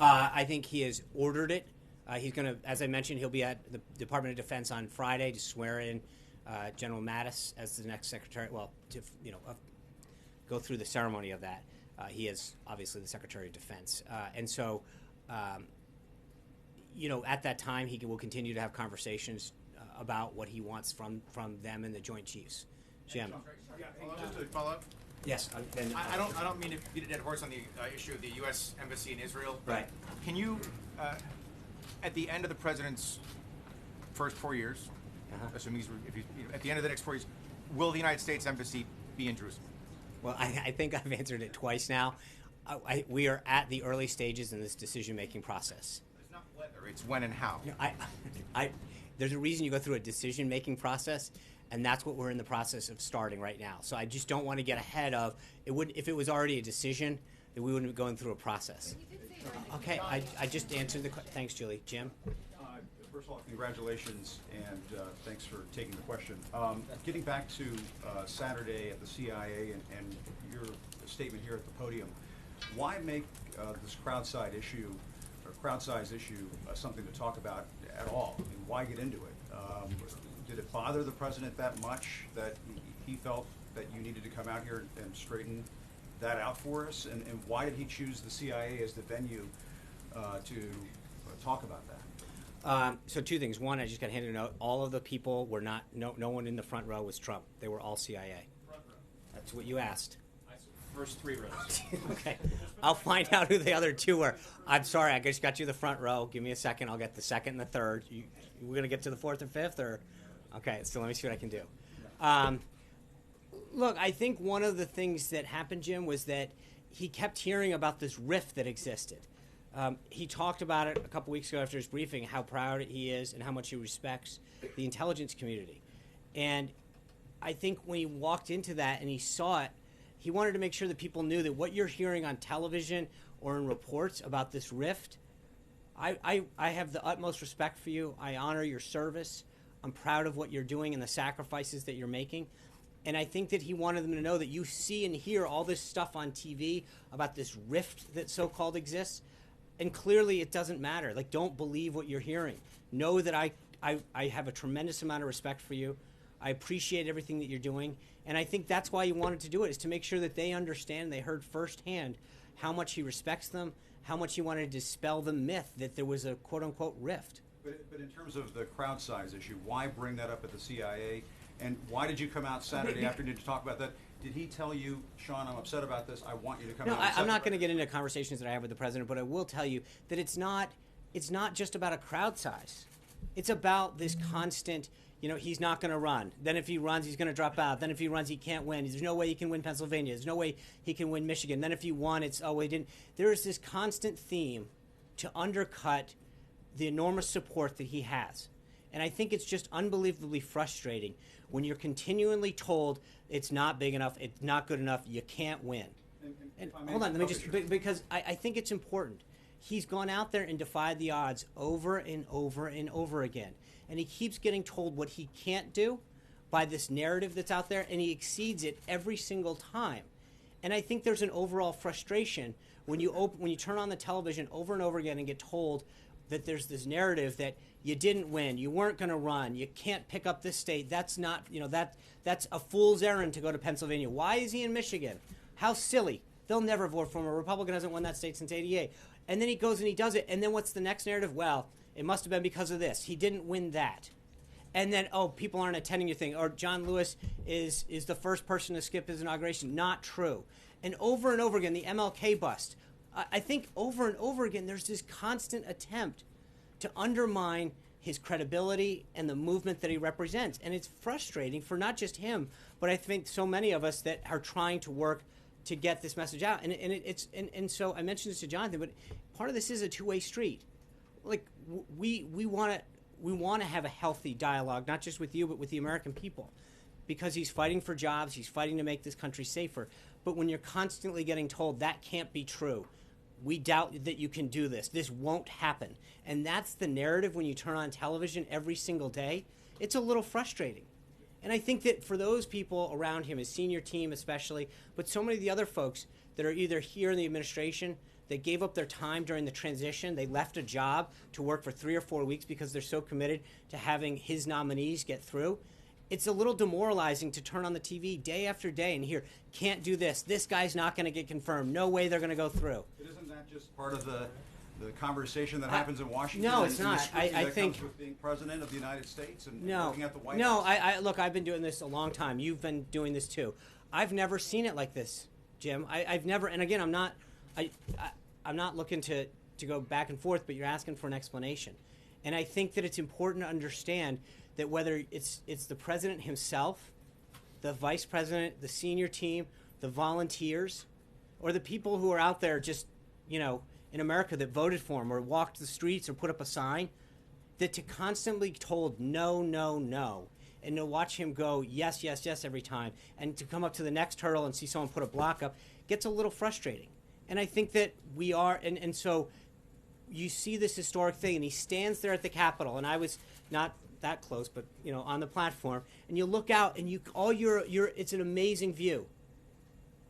I think he has ordered it. He's going to, as I mentioned, he'll be at the Department of Defense on Friday to swear in General Mattis as the next secretary. Well, to go through the ceremony of that. He is obviously the Secretary of Defense, and so at that time he will continue to have conversations about what he wants from them and the Joint Chiefs. Jim. Just to follow up. Yes. I don't mean to beat a dead horse on the issue of the U.S. Embassy in Israel. Right. Can you, at the end of the president's first 4 years, assuming at the end of the next 4 years, will the United States Embassy be in Jerusalem? Well, I think I've answered it twice now. We are at the early stages in this decision-making process. It's not whether, it's when and how. There's a reason you go through a decision-making process, and that's what we're in the process of starting right now. So I just don't want to get ahead of it. If it was already a decision, then we wouldn't be going through a process. Okay, I just answered the question. Thanks, Julie. Jim? First of all, congratulations, and thanks for taking the question. Getting back to Saturday at the CIA and your statement here at the podium, why make this crowd-size issue something to talk about at all? I mean, why get into it? Did it bother the president that much that he felt that you needed to come out here and straighten that out for us? And why did he choose the CIA as the venue to talk about that? So two things. One, I just got handed a note. All of the people were not, no one in the front row was Trump. They were all CIA. Front row. That's what you asked. First 3 rows. Okay. I'll find out who the other 2 were. I'm sorry, I just got you the front row. Give me a second. I'll get the second and the third. We're going to get to the 4th or 5th? Or okay, so let me see what I can do. Look, I think one of the things that happened, Jim, was that he kept hearing about this rift that existed. He talked about it a couple weeks ago after his briefing, how proud he is and how much he respects the intelligence community. And I think when he walked into that and he saw it, he wanted to make sure that people knew that what you're hearing on television or in reports about this rift, I have the utmost respect for you. I honor your service. I'm proud of what you're doing and the sacrifices that you're making. And I think that he wanted them to know that you see and hear all this stuff on TV about this rift that so-called exists. And clearly it doesn't matter. Like, don't believe what you're hearing. Know that I have a tremendous amount of respect for you. I appreciate everything that you're doing. And I think that's why he wanted to do it, is to make sure that they understand, they heard firsthand how much he respects them, how much he wanted to dispel the myth that there was a quote-unquote rift. But in terms of the crowd size issue, why bring that up at the CIA? And why did you come out Saturday afternoon to talk about that? Did he tell you, Sean, I'm upset about this, I want you to come out? No, I'm not going to get into conversations that I have with the president, but I will tell you that it's not just about a crowd size. It's about this constant, he's not going to run. Then if he runs, he's going to drop out. Then if he runs, he can't win. There's no way he can win Pennsylvania. There's no way he can win Michigan. Then if he won, it's, oh, he didn't. There is this constant theme to undercut the enormous support that he has. And I think it's just unbelievably frustrating when you're continually told it's not big enough, it's not good enough, you can't win. And hold on, let me just, because I think it's important. He's gone out there and defied the odds over and over and over again. And he keeps getting told what he can't do by this narrative that's out there, and he exceeds it every single time. And I think there's an overall frustration when you turn on the television over and over again and get told that there's this narrative that you didn't win, you weren't going to run, you can't pick up this state. That's not, that's a fool's errand to go to Pennsylvania. Why is he in Michigan? How silly. They'll never vote for him. A Republican hasn't won that state since '88. And then he goes and he does it. And then what's the next narrative? Well, it must have been because of this. He didn't win that. And then, oh, people aren't attending your thing. Or John Lewis is the first person to skip his inauguration. Not true. And over again, the MLK bust. I think over and over again, there's this constant attempt to undermine his credibility and the movement that he represents. And it's frustrating for not just him, but I think so many of us that are trying to work to get this message out. And so I mentioned this to Jonathan, but part of this is a two-way street. Like, we want to have a healthy dialogue, not just with you, but with the American people, because he's fighting for jobs, he's fighting to make this country safer. But when you're constantly getting told that can't be true, we doubt that you can do this, this won't happen, and that's the narrative when you turn on television every single day, it's a little frustrating. And I think that for those people around him, his senior team especially, but so many of the other folks that are either here in the administration, that gave up their time during the transition, they left a job to work for 3 or 4 weeks because they're so committed to having his nominees get through, it's a little demoralizing to turn on the TV day after day and hear, can't do this, this guy's not going to get confirmed, no way they're going to go through. But isn't that just part of the conversation that happens in Washington? No, it's not. I think comes with being president of the United States and no, working at the White House. Look, I've been doing this a long time. You've been doing this too. I've never seen it like this, Jim. I've never, and again, I'm not looking to go back and forth, but you're asking for an explanation. And I think that it's important to understand that whether it's the president himself, the vice president, the senior team, the volunteers, or the people who are out there just, in America that voted for him or walked the streets or put up a sign, that to constantly told no, no, no, and to watch him go yes, yes, yes every time, and to come up to the next hurdle and see someone put a block up, gets a little frustrating. And I think that we are, and so you see this historic thing, and he stands there at the Capitol, and I was not that close, but on the platform, and you look out, and it's an amazing view.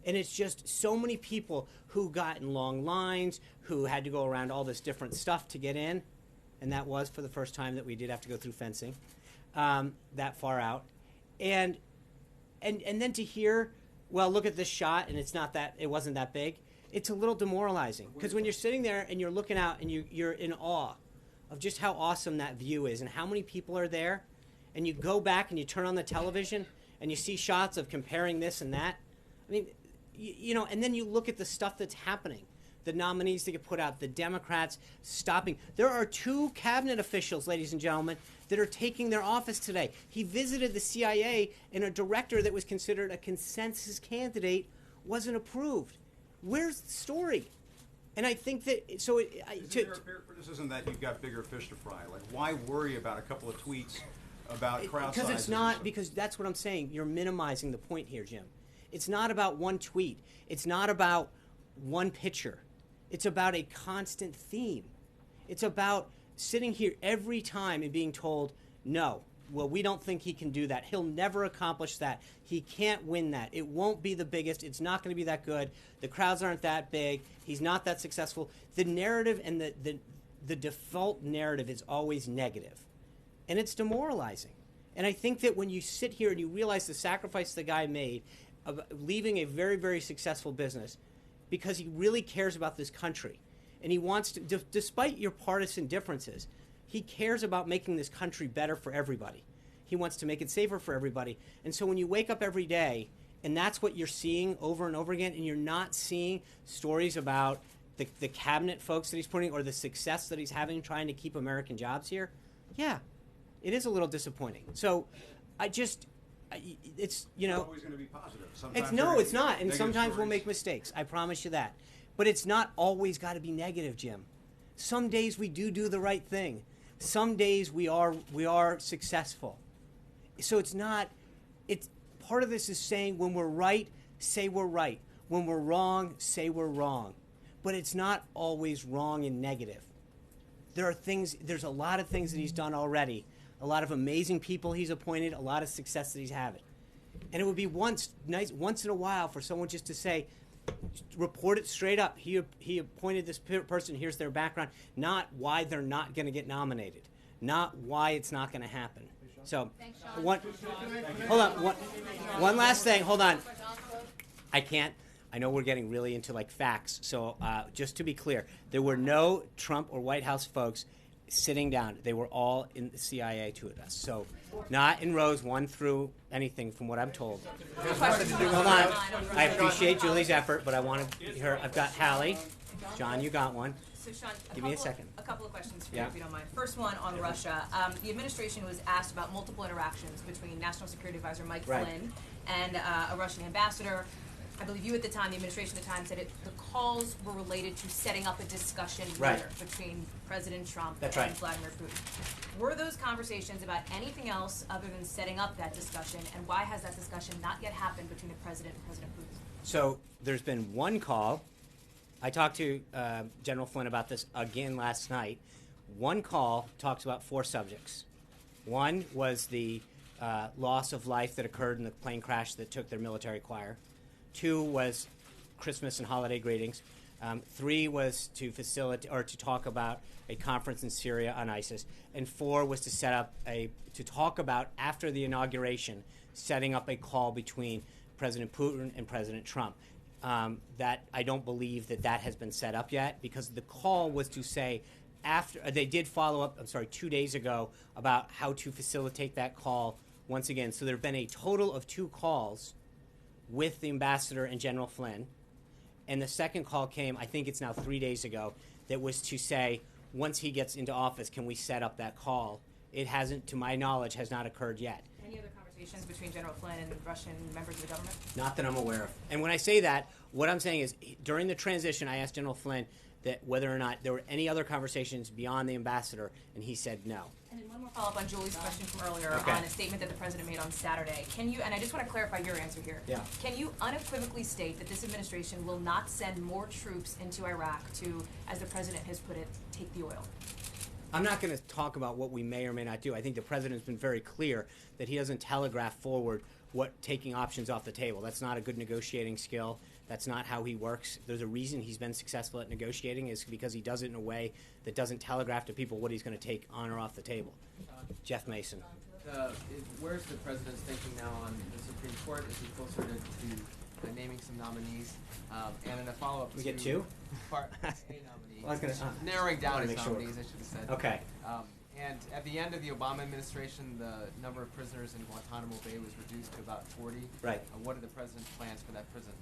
And it's just so many people who got in long lines, who had to go around all this different stuff to get in, and that was for the first time that we did have to go through fencing, that far out, and then to hear, well, look at this shot, and it wasn't that big. It's a little demoralizing because when you're sitting there and you're looking out and you're in awe of just how awesome that view is and how many people are there, and you go back and you turn on the television and you see shots of comparing this and that. I mean, and then you look at the stuff that's happening, the nominees that get put out, the Democrats stopping. There are 2 cabinet officials, ladies and gentlemen, that are taking their office today. He visited the CIA, and a director that was considered a consensus candidate wasn't approved. Where's the story? And I think that so. Isn't there a fair criticism that you've got bigger fish to fry? Like, why worry about a couple of tweets about crowd sizes? Because it's not. Because that's what I'm saying. You're minimizing the point here, Jim. It's not about one tweet. It's not about one picture. It's about a constant theme. It's about sitting here every time and being told, no, well, we don't think he can do that. He'll never accomplish that. He can't win that. It won't be the biggest. It's not going to be that good. The crowds aren't that big. He's not that successful. The narrative and the default narrative is always negative. And it's demoralizing. And I think that when you sit here and you realize the sacrifice the guy made of leaving a very, very successful business because he really cares about this country, and he wants to, despite your partisan differences, he cares about making this country better for everybody. He wants to make it safer for everybody. And so when you wake up every day and that's what you're seeing over and over again, and you're not seeing stories about the cabinet folks that he's putting or the success that he's having trying to keep American jobs here, yeah, it is a little disappointing. So it's, you know. It's always going to be positive. It's not. And sometimes we'll make mistakes. I promise you that. But it's not always got to be negative, Jim. Some days we do the right thing. Some days we are successful. So it's not. It's part of this is saying when we're right, say we're right. When we're wrong, say we're wrong. But it's not always wrong and negative. There's a lot of things that he's done already. A lot of amazing people he's appointed, a lot of success that he's having. And it would be once in a while for someone just to say, report it straight up. He appointed this person, here's their background, not why they're not going to get nominated, not why it's not going to happen. So, hold on, one last thing, hold on. I know we're getting really into like facts, so just to be clear, there were no Trump or White House folks sitting down. They were all in the CIA to us. So not in rows 1 through anything from what I'm told. Hold on. I appreciate Julie's effort, but I want to hear. I've got Hallie. John, you got one. So Sean, give me a second. A couple of questions for you, if you don't mind. First one on Russia. The administration was asked about multiple interactions between National Security Advisor Mike Flynn and a Russian ambassador. I believe you at the time, the administration at the time, said the calls were related to setting up a discussion later between President Trump and Vladimir Putin. Were those conversations about anything else other than setting up that discussion, and why has that discussion not yet happened between the President and President Putin? So there's been one call. I talked to General Flynn about this again last night. One call talks about 4 subjects. One was the loss of life that occurred in the plane crash that took their military choir. 2 was Christmas and holiday greetings. 3 was to facilitate or to talk about a conference in Syria on ISIS, and 4 was to talk about after the inauguration, setting up a call between President Putin and President Trump. That I don't believe that has been set up yet, because the call was to say after they did follow up. 2 days ago about how to facilitate that call once again. So there have been a total of 2 calls with the ambassador and General Flynn. And the second call came, I think it's now 3 days ago, that was to say, once he gets into office, can we set up that call? It hasn't, to my knowledge, has not occurred yet. Any other conversations between General Flynn and Russian members of the government? Not that I'm aware of. And when I say that, what I'm saying is, during the transition, I asked General Flynn that whether or not there were any other conversations beyond the ambassador, and he said no. And then one more follow-up on Julie's question from earlier on a statement that the president made on Saturday. Can you, and I just want to clarify your answer here, can you unequivocally state that this administration will not send more troops into Iraq to, as the president has put it, take the oil? I'm not going to talk about what we may or may not do. I think the president's been very clear that he doesn't telegraph forward what taking options off the table. That's not a good negotiating skill. That's not how he works. There's a reason he's been successful at negotiating, is because he does it in a way that doesn't telegraph to people what he's going to take on or off the table. Jeff Mason. Where's the president's thinking now on the Supreme Court? Is he closer to naming some nominees? And in a follow-up, we get 2? A nominee. Well, I was gonna, narrowing down his nominees, I should have said. Okay. And at the end of the Obama administration, the number of prisoners in Guantanamo Bay was reduced to about 40. Right. What are the president's plans for that prison?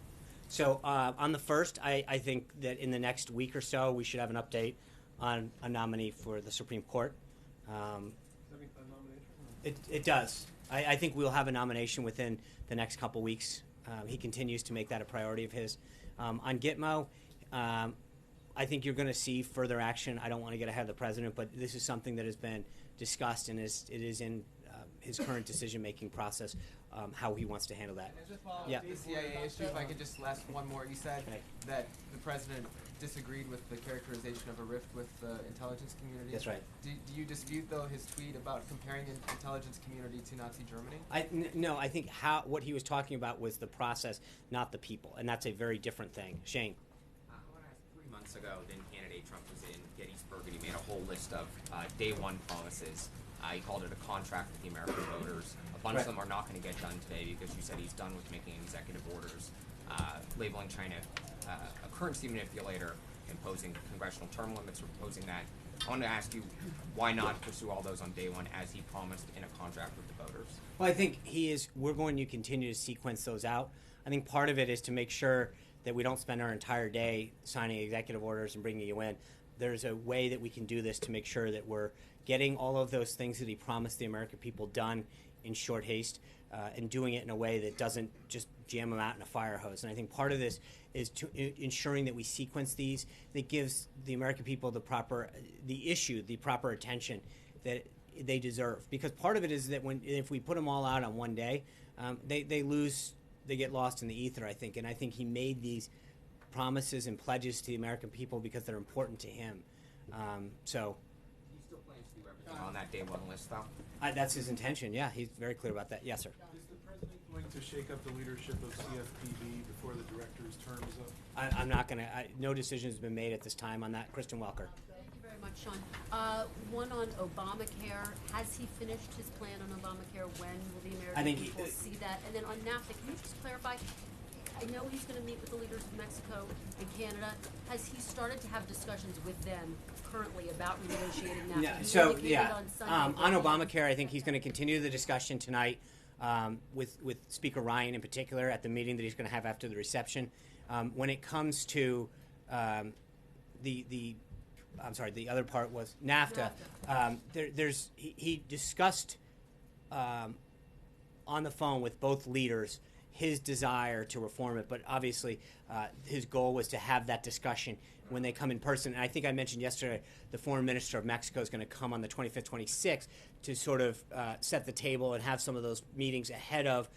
So on the first, I think that in the next week or so, we should have an update on a nominee for the Supreme Court. It does. I think we'll have a nomination within the next couple weeks. He continues to make that a priority of his. On Gitmo, I think you're going to see further action. I don't want to get ahead of the president, but this is something that has been discussed and it is in his current decision-making process how he wants to handle that. And just follow Yeah. the CIA issue, if I could just last one more. You said that the president disagreed with the characterization of a rift with the intelligence community. That's right. Do you dispute, though, his tweet about comparing the intelligence community to Nazi Germany? No, I think what he was talking about was the process, not the people, and that's a very different thing. Shane. 3 months ago, then candidate Trump was in Gettysburg, and he made a whole list of day one promises. He called it a contract with the American voters. A bunch of them are not going to get done today because you said he's done with making executive orders, labeling China a currency manipulator, imposing congressional term limits, or proposing that. I want to ask you, why not pursue all those on day one as he promised in a contract with the voters? Well, I think we're going to continue to sequence those out. I think part of it is to make sure that we don't spend our entire day signing executive orders and bringing you in. There's a way that we can do this to make sure that we're getting all of those things that he promised the American people done in short haste, and doing it in a way that doesn't just jam them out in a fire hose. And I think part of this is ensuring that we sequence these, that gives the American people the proper attention that they deserve. Because part of it is that if we put them all out on one day, they get lost in the ether, I think. And I think he made these promises and pledges to the American people because they're important to him. So. He still plans to be represented on that day one list, though? That's his intention, yeah. He's very clear about that. Yes, sir. Is the president going to shake up the leadership of CFPB before the director's term is up? I'm not going to. No decision has been made at this time on that. Kristen Welker. Thank you very much, Sean. One on Obamacare. Has he finished his plan on Obamacare? When will the American people see that? And then on NAFTA, can you just clarify? I know he's going to meet with the leaders of Mexico and Canada. Has he started to have discussions with them currently about renegotiating NAFTA? Yeah, He so, indicated yeah. on Sunday On Obamacare, I think he's going to continue the discussion tonight with Speaker Ryan in particular at the meeting that he's going to have after the reception. When it comes to the other part was NAFTA. He discussed on the phone with both leaders his desire to reform it, but obviously his goal was to have that discussion when they come in person. And I think I mentioned yesterday the foreign minister of Mexico is going to come on the 25th, 26th to sort of set the table and have some of those meetings ahead of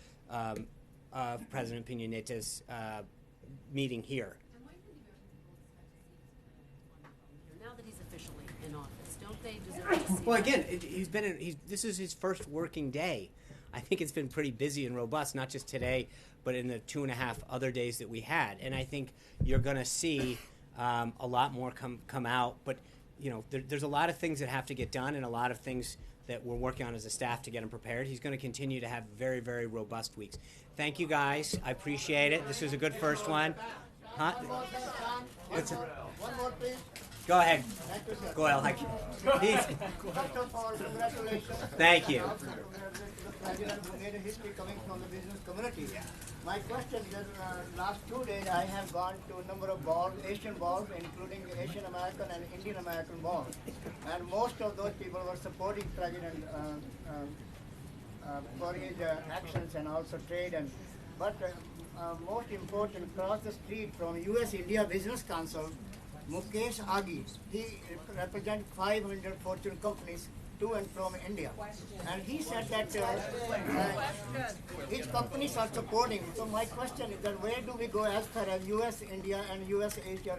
President Peña Nieto's meeting here. And when can the American people expect to see his plan on Obamacare? Now that he's officially in office, don't they deserve to see Well, that? again, this is his first working day. I think it's been pretty busy and robust, not just today, but in the 2.5 other days that we had. And I think you're going to see a lot more come out. But, there's a lot of things that have to get done and a lot of things that we're working on as a staff to get him prepared. He's going to continue to have very, very robust weeks. Thank you, guys. I appreciate it. This was a good first one. Huh? One more, please. Go ahead. Thank you, sir. Go ahead. First of all, congratulations. Thank you. Also, congratulations to the president who made a history coming from the business community. My question is, last 2 days I have gone to a number of balls, Asian balls, including Asian American and Indian American balls. And most of those people were supporting President Korea's actions and also trade. But most important, across the street from U.S.-India Business Council, Mukesh Aghi, he represents 500 Fortune companies to and from India. And he said that his companies are supporting. So my question is that where do we go as far as U.S.-India and U.S.-India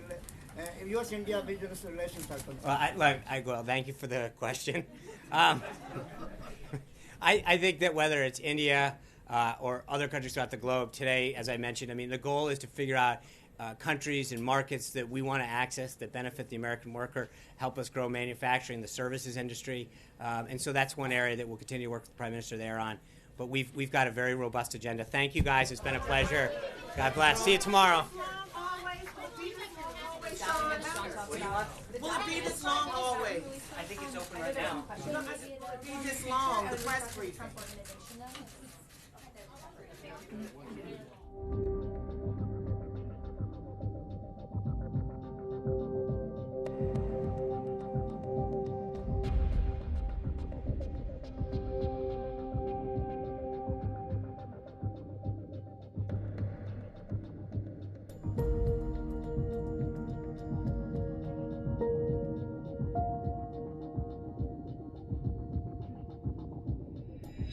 business relations are concerned? Well, thank you for the question. I think that whether it's India or other countries throughout the globe today, as I mentioned, the goal is to figure out countries and markets that we want to access that benefit the American worker, help us grow manufacturing, the services industry. And so that's one area that we'll continue to work with the Prime Minister there on. But we've got a very robust agenda. Thank you, guys. It's been a pleasure. God bless. See you tomorrow. Will it be this long always? I think it's open right now. Will it be this long, the press briefing?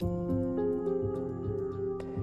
Thank you.